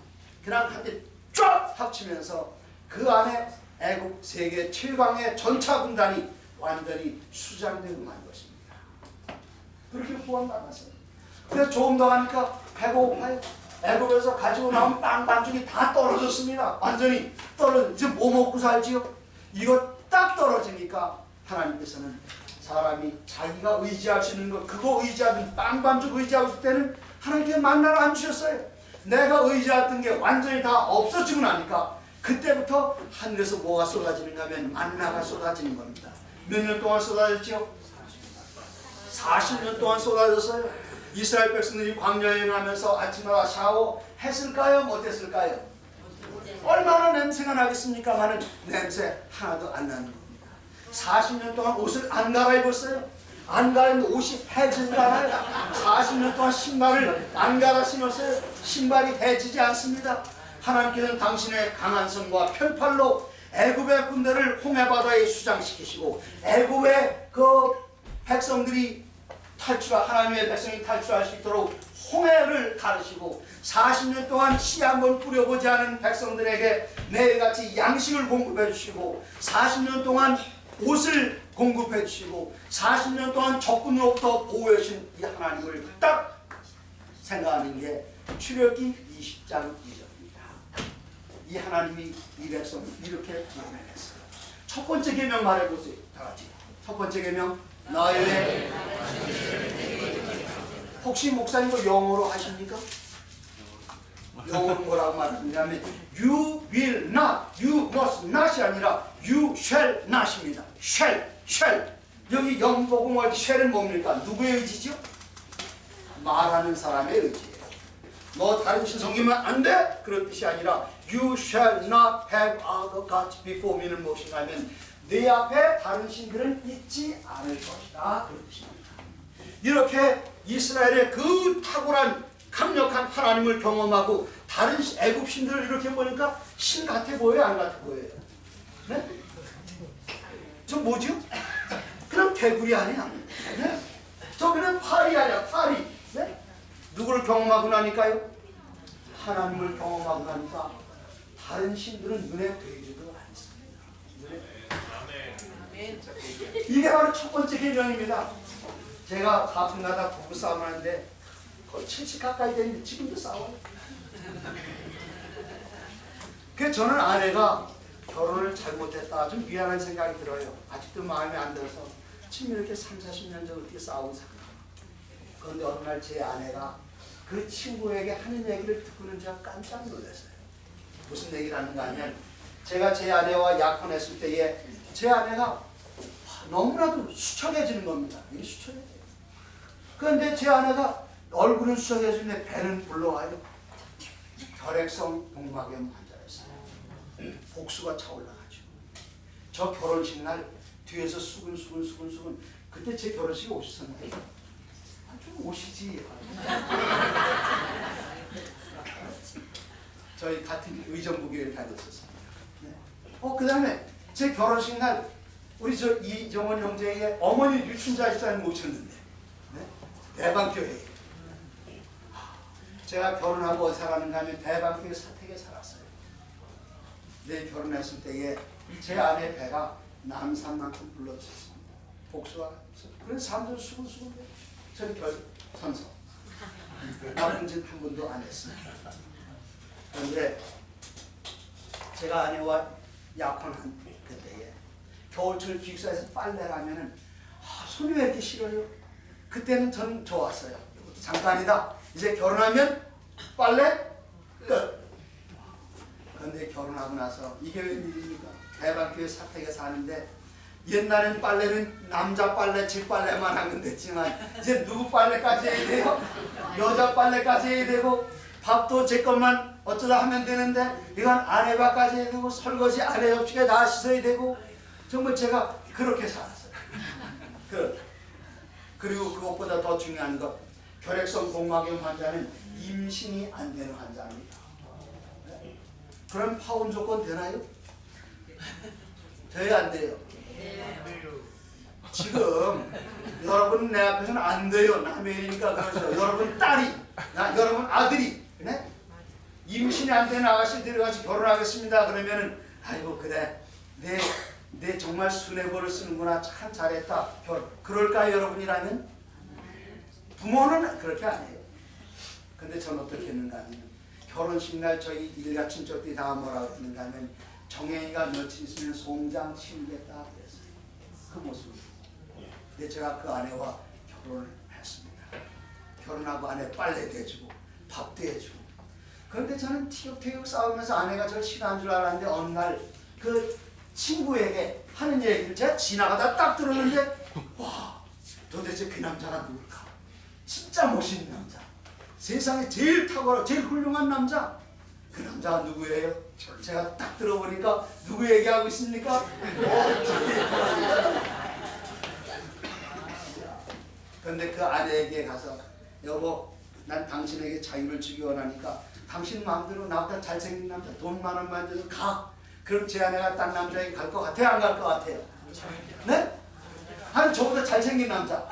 그냥 한때 쫙 합치면서 그 안에 애국 세계 최강의 전차 군단이 완전히 수장되고 만 것입니다. 그렇게 구원받았어요. 그래서 조금 더 가니까 배고파요. 애국에서 가지고 나온 빵 반죽이 다 떨어졌습니다. 완전히 이제 뭐 먹고 살지요? 이거 딱 떨어지니까 하나님께서는 사람이 자기가 의지할 수 있는 것, 그거 의지하든 빵 반죽 의지하고 있을 때는 하나님께 만나를 안 주셨어요. 내가 의지했던 게 완전히 다 없어지고 나니까 그때부터 하늘에서 뭐가 쏟아지는가 하면 만나가 쏟아지는 겁니다. 몇 년 동안 쏟아졌죠? 40년 동안 쏟아졌어요. 이스라엘 백성들이 광야에 가면서 아침마다 샤워했을까요? 못했을까요? 얼마나 냄새가 나겠습니까마는 냄새 하나도 안 나는 겁니다. 40년 동안 옷을 안 갈아입었어요. 안 갈아입는 옷이 해지지 않아요. 40년 동안 신발을 안 갈아 신었어요. 신발이 해지지 않습니다. 하나님께서는 당신의 강한 손과 편팔로 애굽의 군대를 홍해바다에 수장시키시고 애굽의 그 백성들이 하나님의 백성이 탈출할 수 있도록 홍해를 가르시고 40년 동안 씨 한번 뿌려보지 않은 백성들에게 매일같이 양식을 공급해 주시고 40년 동안 옷을 공급해 주시고 40년 동안 적군으로부터 보호해 주신 이 하나님을 딱 생각하는 게 출애굽기 20장 2절입니다. 이 하나님이 이 백성을 이렇게 구원해냈어요. 첫 번째 계명 말해보세요. 다 같이. 첫 번째 계명 너희의 혹시 목사님 거 영어로 하십니까? 영어로 뭐라고 말하냐면 You will not, you must not이 아니라 You shall not입니다. shall. 여기 영복음할 shall은 뭡니까? 누구의 의지죠? 말하는 사람의 의지예요. 너 다른 신 섬기면 안 돼? 그런 뜻이 아니라 You shall not have other gods before me는 무엇인가 하면 네 앞에 다른 신들은 있지 않을 것이다. 그런 뜻입니다. 이렇게 이스라엘의 그 탁월한 강력한 하나님을 경험하고 다른 애굽 신들을 이렇게 보니까 신 같아 보여요? 안 같아 보여요? 네? 저 뭐죠? 그냥 개구리 아니야? 네? 저 그냥 파리 아니야? 파리. 네? 누구를 경험하고 나니까요? 하나님을 경험하고 나니까 다른 신들은 눈에 보이지도 않습니다. 이게 바로 첫 번째 계명입니다. 제가 가끔가다 부부 싸움을 하는데 거의 70 가까이 되는데 지금도 싸워요. 그래서 저는 아내가 결혼을 잘못했다 좀 미안한 생각이 들어요. 아직도 마음에 안 들어서 지금 이렇게 30-40년 전 어떻게 싸우고 살까. 그런데 어느 날 제 아내가 그 친구에게 하는 얘기를 듣고는 제가 깜짝 놀랐어요. 무슨 얘기를 하는가 하면 제가 제 아내와 약혼했을 때에 제 아내가 너무나도 수척해지는 겁니다. 이게 수척해져요. 그런데 제 아내가 얼굴은 수척해지는데 배는 불러와요. 혈액성 동맥염 환자였어요. 복수가 차올라가죠. 저 결혼식 날 뒤에서 수근수근 그때 제 결혼식에 오셨었나요? 좀 오시지. 저희 같은 의정부교회를 다녔었습니다. 네. 그 다음에 제 결혼식 날 우리 저 이정원 형제의 어머니 유춘자 집사님 모셨는데 네? 대방교회 제가 결혼하고 어디 살았는가 하면 대방교회 사택에 살았어요. 내 결혼했을 때에 제 아내 배가 남산만큼 불렀었습니다. 복수가 그래서 사람들 수근수근 전 선서. 나쁜 짓 한 번도 안 했습니다. 그런데 제가 아내와 약혼한 그때에 겨울철 기숙사에서 빨래를 하면은 손이 왜 이렇게 시려요? 그때는 저는 좋았어요. 잠깐이다. 이제 결혼하면 빨래 끝. 그런데 결혼하고 나서 이게 웬일입니까? 대방교회 사택에 사는데 옛날엔 빨래는 남자 빨래, 집 빨래만 하면 됐지만 이제 누구 빨래까지 해야 돼요? 여자 빨래까지 해야 되고 밥도 제 것만 어쩌다 하면 되는데 이건 아내 밥까지 해야 되고 설거지 아내 접시가 다 씻어야 되고 정말 제가 그렇게 살았어요. 그리고 그것보다 더 중요한 것 결핵성 복막염 환자는 임신이 안 되는 환자입니다. 그럼 파혼 조건 되나요? 돼야 안 돼요? 지금 여러분 내 앞에서는 안 돼요. 남의니까 그러죠. 여러분 딸이, 여러분 아들이, 네? 임신이 안 되는 아가씨 데려가서 결혼하겠습니다. 그러면은 아이고 그래 내 정말 순애보를 쓰는구나. 참 잘했다. 그럴까요 여러분이라면? 부모는 그렇게 안 해요. 근데 전 어떻게 했는가 하면 결혼식 날 저희 일가 친척들이 다 뭐라고 했는가 하면 정혜이가 며칠 있으면 송장 치우겠다 그랬어요. 그 모습. 근데 제가 그 아내와 결혼을 했습니다. 결혼하고 아내 빨래도 해주고 밥도 해주고. 그런데 저는 티격태격 싸우면서 아내가 저를 싫어한 줄 알았는데 어느 날 그 친구에게 하는 얘기를 제가 지나가다 딱 들었는데 와 도대체 그 남자가 누굴까? 진짜 멋있는 남자. 세상에 제일 탁월하고 제일 훌륭한 남자. 그 남자가 누구예요? 제가 딱 들어보니까 누구 얘기하고 있습니까? 그런데 그 아내에게 가서 여보 난 당신에게 자유를 주기 원하니까 당신 마음대로 나보다 잘생긴 남자 돈 많은 만져서 가. 그럼 제 아내가 딴 남자에게 갈 것 같아요? 안 갈 것 같아요? 네? 아니 저보다 잘생긴 남자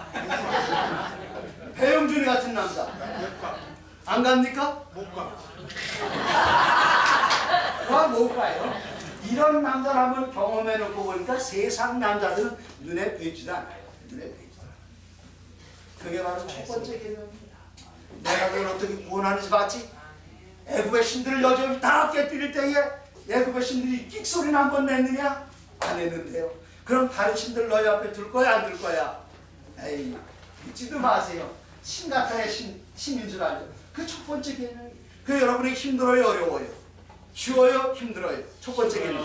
배영준이 같은 남자 안 갑니까? 못 가. 못 가요. 이런 남자를 한번 경험해놓고 보니까 세상 남자들은 눈에 뵈지도 않아요. 눈에 뵈지도 않아요. 그게 바로 첫 번째 개념입니다. 내가 그걸 어떻게 구원하는지 봤지? 애굽의 신들을 여전히 다 깨뜨릴 때에 애굽의 신들이 끽소리나 한번 냈느냐? 안 했는데요. 그럼 다른 신들 너희 앞에 둘 거야 안 둘 거야? 에이 믿지도 마세요. 신 같아야 신인 줄 알죠. 그 첫 번째 개념이. 그 여러분이 힘들어요 어려워요? 쉬워요 힘들어요? 첫 번째 개념.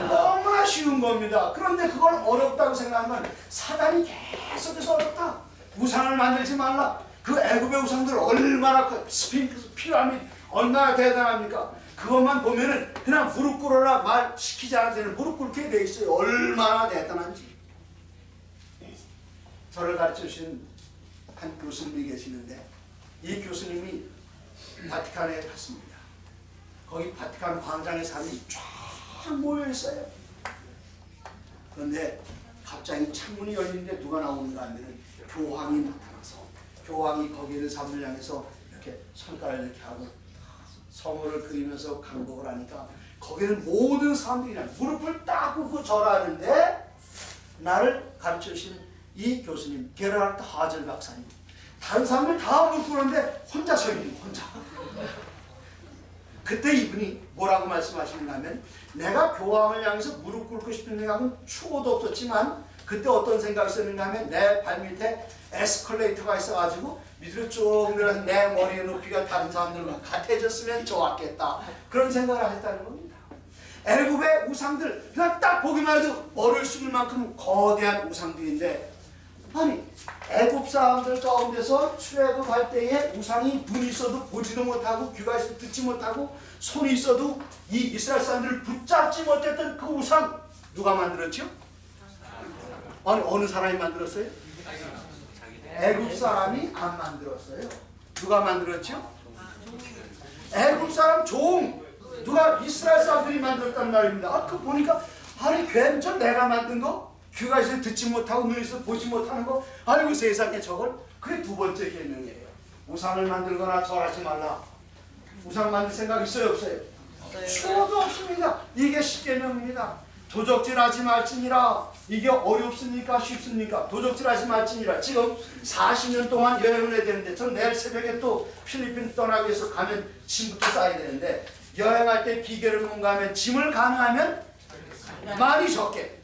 너무나 쉬운 겁니다. 그런데 그걸 어렵다고 생각하면 사단이 계속해서 어렵다. 우상을 만들지 말라. 그 애굽의 우상들 얼마나 스핑크스 피라미드 얼마나 대단합니까? 그것만 보면은 그냥 무릎 꿇어라 말 시키지 않아도 되는 무릎 꿇게 돼 있어요. 얼마나 대단한지. 저를 가르쳐 주신 한 교수님이 계시는데 이 교수님이 바티칸에 갔습니다. 거기 바티칸 광장에 사람이 쫙 모여 있어요. 그런데 갑자기 창문이 열리는데 누가 나오는가 하면 교황이 나타나서 교황이 거기에 있는 사람을 향해서 이렇게 손가락을 이렇게 하고 성호를 그리면서 강복을 하니까 거기는 모든 사람들이 그냥 무릎을 딱 꿇고 절하는데 나를 가르쳐 주신 이 교수님 게르하르트 하젤 박사님 다른 사람들 다 무릎 꿇었는데 혼자 서 있는 거예요. 혼자. 그때 이분이 뭐라고 말씀하시는가 하면 내가 교황을 향해서 무릎 꿇고 싶은 생각은 추호도 없었지만 그때 어떤 생각이 있었는가 하면 내 발밑에 에스컬레이터가 있어가지고 밑으로 쭉 내려서 내 머리의 높이가 다른 사람들과 같아졌으면 좋았겠다. 그런 생각을 하셨다는 겁니다. 애굽의 우상들 그냥 딱 보기만 해도 머리를 숙일 만큼 거대한 우상들인데 아니 애굽 사람들 가운데서 출애굽할 때에 우상이 눈이 있어도 보지도 못하고 귀가 있어도 듣지 못하고 손이 있어도 이 이스라엘 사람들을 붙잡지 못했던 그 우상 누가 만들었죠? 아니 어느 사람이 만들었어요? 애굽 사람이 안 만들었어요. 누가 만들었죠? 애굽 사람 종 누가 이스라엘 사람들이 만들었단 말입니다. 그 보니까 아니 괜찮 내가 만든 거? 귀가 있어서 듣지 못하고 눈이 있어서 보지 못하는 거 아니고 세상에 저걸 그게 두 번째 계명이에요. 우상을 만들거나 절하지 말라. 우상 만들 생각 있어요 없어요? 추호도 없습니다. 이게 10계명입니다. 도적질하지 말지니라. 이게 어렵습니까? 쉽습니까? 도적질하지 말지니라. 지금 40년 동안 여행을 해야 되는데 전 내일 새벽에 또 필리핀 떠나기 위해서 가면 짐부터 싸야 되는데 여행할 때 비결을 뭔가 하면 짐을 가능하면 많이 적게.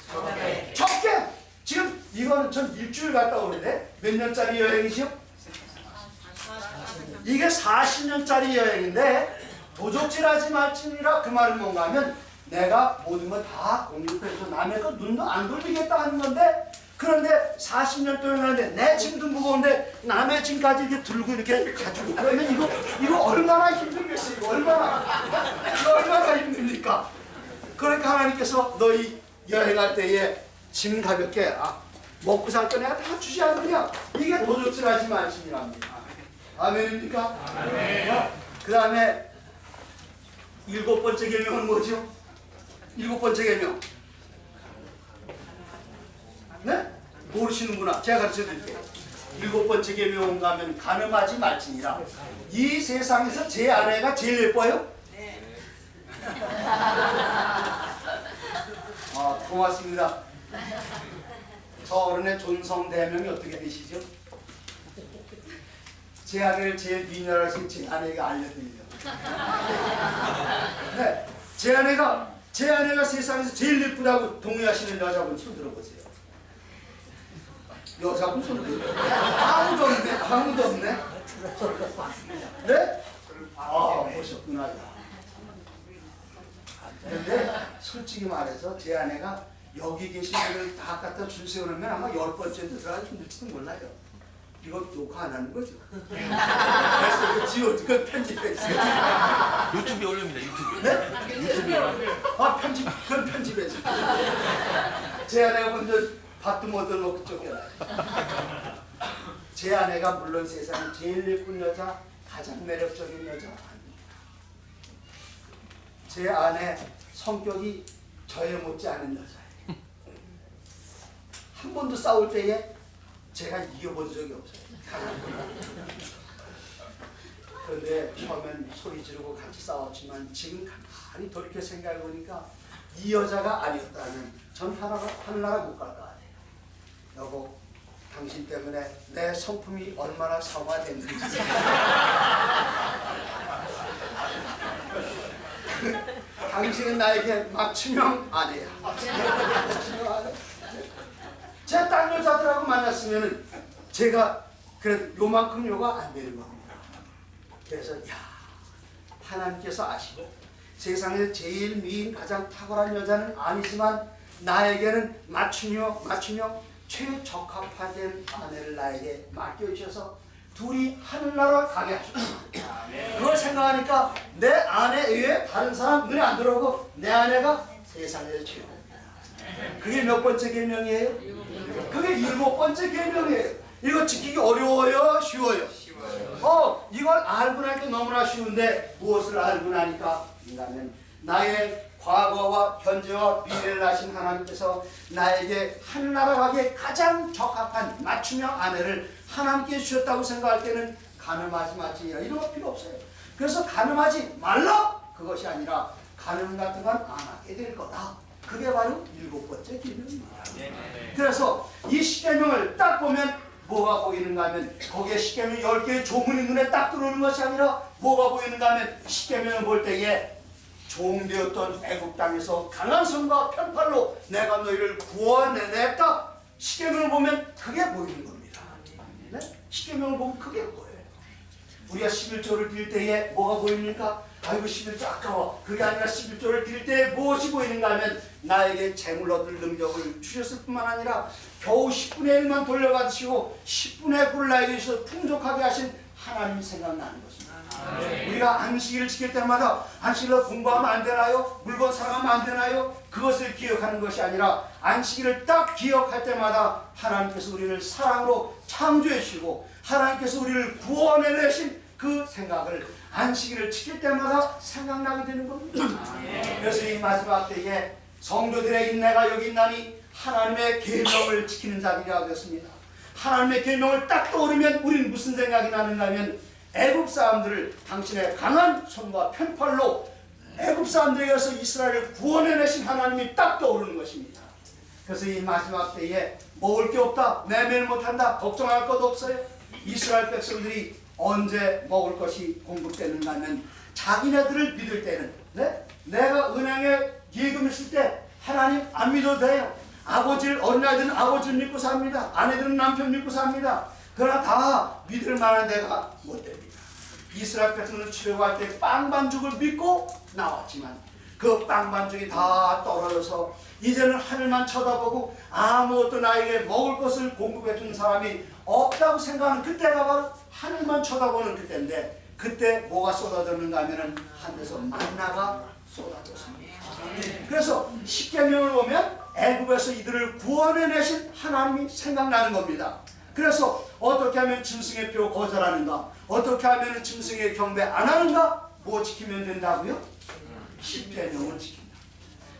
적게. 지금 이거는 전 일주일 갔다 오는데 몇 년짜리 여행이죠? 이게 40년짜리 여행인데 도적질하지 말지니라. 그 말은 뭔가 하면 내가 모든 거 다 공급해서 남의 거 눈도 안 돌리겠다 하는 건데 그런데 40년 동안 하는데 내 짐도 무거운데 남의 짐까지 이렇게 들고 이렇게 가지고 그러면 이거 얼마나 힘들겠어요. 이거 얼마나 힘듭니까? 그러니까 하나님께서 너희 여행할 때에 짐 가볍게 먹고 살 거 내가 다 주지 않느냐. 이게 도적질하지 말지니랍니다. 아멘입니까? 아멘. 그 다음에 7번째 계명은 뭐죠? 7번째 계명. 네? 모르시는구나. 제가 가르쳐 드릴게요. 7번째 계명은 가면 간음하지 말지니라. 이 세상에서 제 아내가 제일 예뻐요? 네. 고맙습니다. 저 어른의 존성대명이 어떻게 되시죠? 제 아내를 제일 미녀라신 제 아내에게 알려드리려. 네, 제 아내가 세상에서 제일 예쁘다고 동의하시는 여자분 손 들어보세요. 여자분 손 들어보세요. 아무도 없네. 네? 보셨구나. 근데 솔직히 말해서 제 아내가 여기 계신 분을 다 갖다 줄 세우면 아마 10번째도 들어가기 힘들지도 몰라요. 이거 녹화 안 하는 거죠? 그래서 이거 지워, 그 편집해주세요. 유튜브에 올립니다. 유튜브에. 네? 유튜브에 올려요. 그건 편집해주세요. 제 아내가 먼저 밥도 못 얻어먹고 쫓겨나요. 제 아내가 물론 세상에 제일 예쁜 여자, 가장 매력적인 여자 아닙니다. 제 아내 성격이 저에 못지않은 여자예요. 한 번도 싸울 때에 제가 이겨본 적이 없어요. 그런데 처음엔 소리 지르고 같이 싸웠지만 지금 가만히 돌이켜 생각해 보니까 이 여자가 아니었다면 전 하늘나라 못 갈 것 같아요. 여보, 당신 때문에 내 성품이 얼마나 성화됐는지. 당신은 나에게 맞춤형 아내야. 제가 딴 여자들하고 만났으면은 제가 그래도 요만큼 요가 안 되는 겁니다. 그래서 하나님께서 아시고 세상에서 제일 미인 가장 탁월한 여자는 아니지만 나에게는 맞춤형 최적합화된 아내를 나에게 맡겨주셔서 둘이 하늘나라 가게 하셨습니다. 그걸 생각하니까 내 아내 외에 다른 사람 눈에 안 들어오고 내 아내가 세상에서 최고입니다. 그게 몇 번째 계명이에요? 그게 7번째 계명이에요. 이거 지키기 어려워요? 쉬워요? 이걸 알고 나니까 너무나 쉬운데 무엇을 알고 나니까 인간은 나의 과거와 현재와 미래를 아신 하나님께서 나에게 하늘나라 가기에 가장 적합한 맞춤형 아내를 하나님께 주셨다고 생각할 때는 간음하지 말지니라 이런 거 필요 없어요. 그래서 간음하지 말라 그것이 아니라 간음 같은 건 안 하게 될 거다. 그게 바로 7번째 계명입니다. 그래서 이 십계명을 딱 보면 뭐가 보이는가 하면 거기에 십계명 10개의 조문이 눈에 딱 들어오는 것이 아니라 뭐가 보이는가 하면 십계명을 볼 때에 종되었던 애국 땅에서 강한 손과 편팔로 내가 너희를 구원해냈다. 십계명을 보면 그게 보이는 겁니다. 네? 십계명을 보면 그게 보여요. 우리가 11조를 드릴 때에 뭐가 보입니까? 아이고 11조 아까워. 그게 아니라 11조를 드릴 때에 무엇이 보이는가 하면 나에게 재물 얻을 능력을 주셨을 뿐만 아니라 겨우 10분의 1만 돌려받으시고 10분의 9를 나에게 주셔서 풍족하게 하신 하나님이 생각나는 것입니다. 우리가 안식일을 지킬 때마다 안식일로 공부하면 안 되나요? 물건 사랑하면 안 되나요? 그것을 기억하는 것이 아니라 안식일을 딱 기억할 때마다 하나님께서 우리를 사랑으로 창조해 주시고 하나님께서 우리를 구원해내신 그 생각을 안식일을 지킬 때마다 생각나게 되는 겁니다. 그래서 이 마지막 때에 성도들의 인내가 여기 있나니 하나님의 계명을 지키는 자들이라 되었습니다. 하나님의 계명을 딱 떠오르면 우리는 무슨 생각이 나는가 하면 애국 사람들을 당신의 강한 손과 편팔로 애굽 사람들에게서 이스라엘을 구원해내신 하나님이 딱 떠오르는 것입니다. 그래서 이 마지막 때에 먹을 게 없다, 매매를 못한다, 걱정할 것도 없어요. 이스라엘 백성들이 언제 먹을 것이 공급되는가 하면 자기네들을 믿을 때는, 내가 은행에 예금 있을 때 하나님 안 믿어도 돼요. 어린아이들은 아버지를 믿고 삽니다. 아내들은 남편 믿고 삽니다. 그러나 다 믿을 만한 데가 못 됩니다. 이스라엘 백성을 치료할 때 빵 반죽을 믿고 나왔지만 그 빵 반죽이 다 떨어져서 이제는 하늘만 쳐다보고 아무것도 나에게 먹을 것을 공급해 주는 사람이 없다고 생각하는 그때가 바로 하늘만 쳐다보는 그때인데, 그때 뭐가 쏟아졌는가 하면은 하늘에서 만나가 쏟아졌습니다. 그래서 십계명을 보면 애굽에서 이들을 구원해내신 하나님이 생각나는 겁니다. 그래서 어떻게 하면 짐승의 표 거절하는가, 어떻게 하면 짐승의 경배 안 하는가, 뭐 지키면 된다고요? 십계명을 지킨다.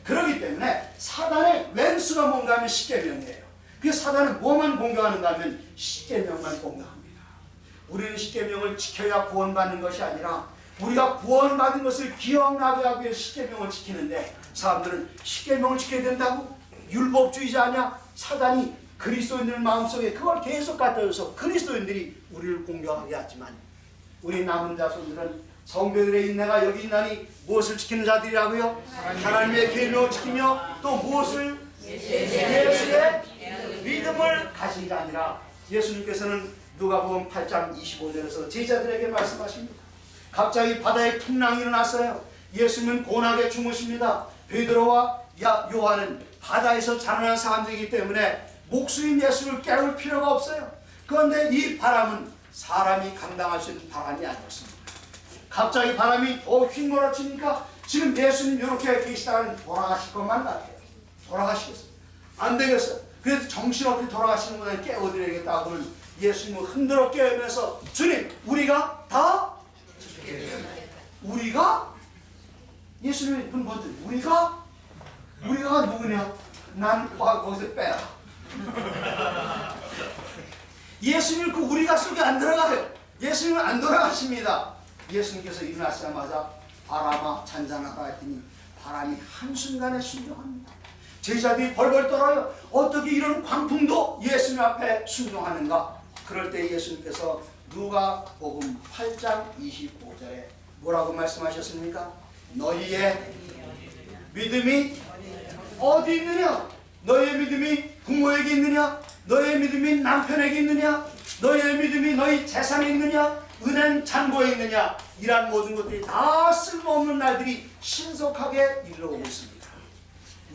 그렇기 때문에 사단의 왼수가 뭔가 하면 십계명이에요. 그 사단은 뭐만 공격하는가 하면 십계명만 공격합니다. 우리는 십계명을 지켜야 구원받는 것이 아니라 우리가 구원받은 것을 기억나게 하기 위해 십계명을 지키는데, 사람들은 십계명을 지켜야 된다고? 율법주의자 아니야? 사단이 그리스도인들 마음속에 그걸 계속 갖다 줘서 그리스도인들이 우리를 공격하게 하지만, 우리 남은 자손들은 성도들의 인내가 여기 있나니 무엇을 지키는 자들이라고요? 하나님의 계명을 지키며 또 무엇을? 예수의 믿음을 가진 자 아니라, 예수님께서는 누가복음 8장 25절에서 제자들에게 말씀하십니다. 갑자기 바다에 풍랑이 일어났어요. 예수님은 고나게 주무십니다. 베드로와 요한은 바다에서 자라난 사람들이기 때문에 목수인 예수를 깨울 필요가 없어요. 그런데 이 바람은 사람이 감당할 수 있는 바람이 아니었습니다. 갑자기 바람이 더 휘몰아치니까 지금 예수님 이렇게 계시다가는 돌아가실 것만 같아요. 돌아가시겠어요. 안 되겠어요. 그래서 정신없이 돌아가시는 분을 깨워드려야겠다고 하면 예수님은 흔들어 깨우면서, 주님, 우리가 예수님이 뭐지? 우리가 누구냐? 난 거기서 빼라. 예수님 그 우리가 속에 안 들어가요. 예수님은 안 돌아가십니다. 예수님께서 일어나시자마자 바람아 잔잔하라 했더니 바람이 한순간에 순종합니다. 제자들이 벌벌 떨어요. 어떻게 이런 광풍도 예수님 앞에 순종하는가? 그럴 때 예수님께서 누가복음 8장 25절에 뭐라고 말씀하셨습니까? 너희의 믿음이 어디 있느냐? 너희의 믿음이 부모에게 있느냐? 너희의 믿음이 남편에게 있느냐? 너희의 믿음이 너희 재산에 있느냐? 은행 잔고에 있느냐? 이란 모든 것들이 다 쓸모없는 날들이 신속하게 이르러오고 있습니다.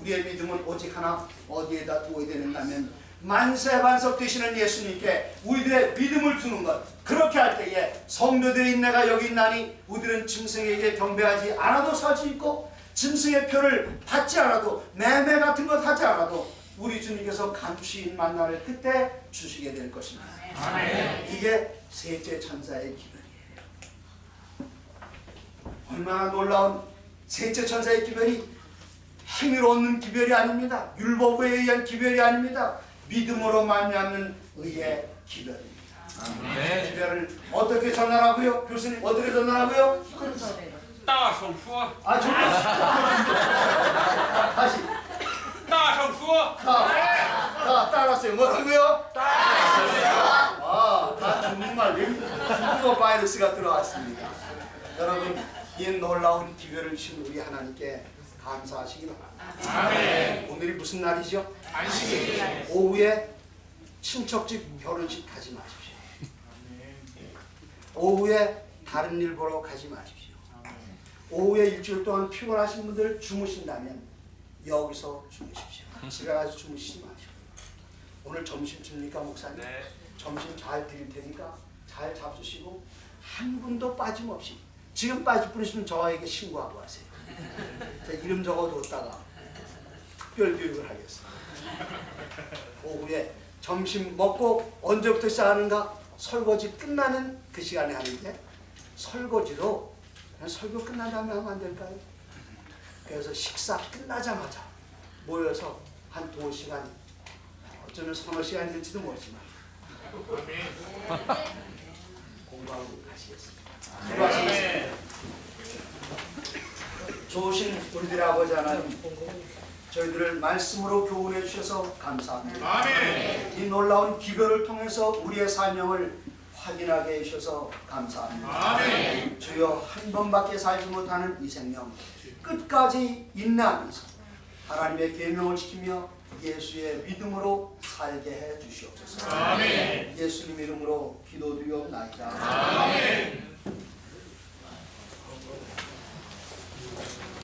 우리의 믿음은 오직 하나, 어디에다 두어야 되는가 하면 만세반석 되시는 예수님께 우리들의 믿음을 두는 것. 그렇게 할 때에 성도들의 인내가 여기 있나니 우리들은 짐승에게 경배하지 않아도 살 수 있고, 짐승의 표를 받지 않아도, 매매 같은 것 하지 않아도 우리 주님께서 감추인 만나를 그때 주시게 될 것입니다. 아멘. 이게 셋째 천사의 기별이에요. 얼마나 놀라운 셋째 천사의 기별이 행위로 얻는 기별이 아닙니다. 율법에 의한 기별이 아닙니다. 믿음으로 말미암는 의의 기별입니다. 네. 기별을 어떻게 전하라고요? 교수님 어떻게 전하라고요? 따성수어. 다시. 따성수어. 따랐어요. 뭐라고요? 따랐어요. 다 정말 중국어 바이러스가 들어왔습니다. 여러분, 이 놀라운 기별을 주신 우리 하나님께 감사하시기 바랍니다. 아멘. 오늘이 무슨 날이죠? 안식일. 오후에 친척집 결혼식 가지 마십시오. 오후에 다른 일 보러 가지 마십시오. 오후에 일주일 동안 피곤하신 분들 주무신다면 여기서 주무십시오. 집에 가서 주무시지 마시고. 오늘 점심 줍니까, 목사님? 네. 점심 잘 드릴 테니까 잘 잡수시고 한 분도 빠짐없이, 지금 빠질 분이시면 저에게 신고하고 하세요. 제 이름 적어뒀다가 특별교육을 하겠습니다. 오후에 점심 먹고 언제부터 시작하는가? 설거지 끝나는 그 시간에 하는데, 설거지로 그냥 설교 끝난 다음에 하면 안 될까요? 그래서 식사 끝나자마자 모여서 한 2시간, 어쩌면 3-4시간 될지도 모르지만 공부하고 가시겠습니다. 수고하시겠습니다. 좋으신 우리들 아버지 하나님, 저희들을 말씀으로 교훈해 주셔서 감사합니다. 이 놀라운 기별을 통해서 우리의 사명을 확인하게 해주셔서 감사합니다. 주여, 한 번밖에 살지 못하는 이 생명 끝까지 인내하면서 하나님의 계명을 지키며 예수의 믿음으로 살게 해 주시옵소서. 예수님 이름으로 기도드리옵나이다.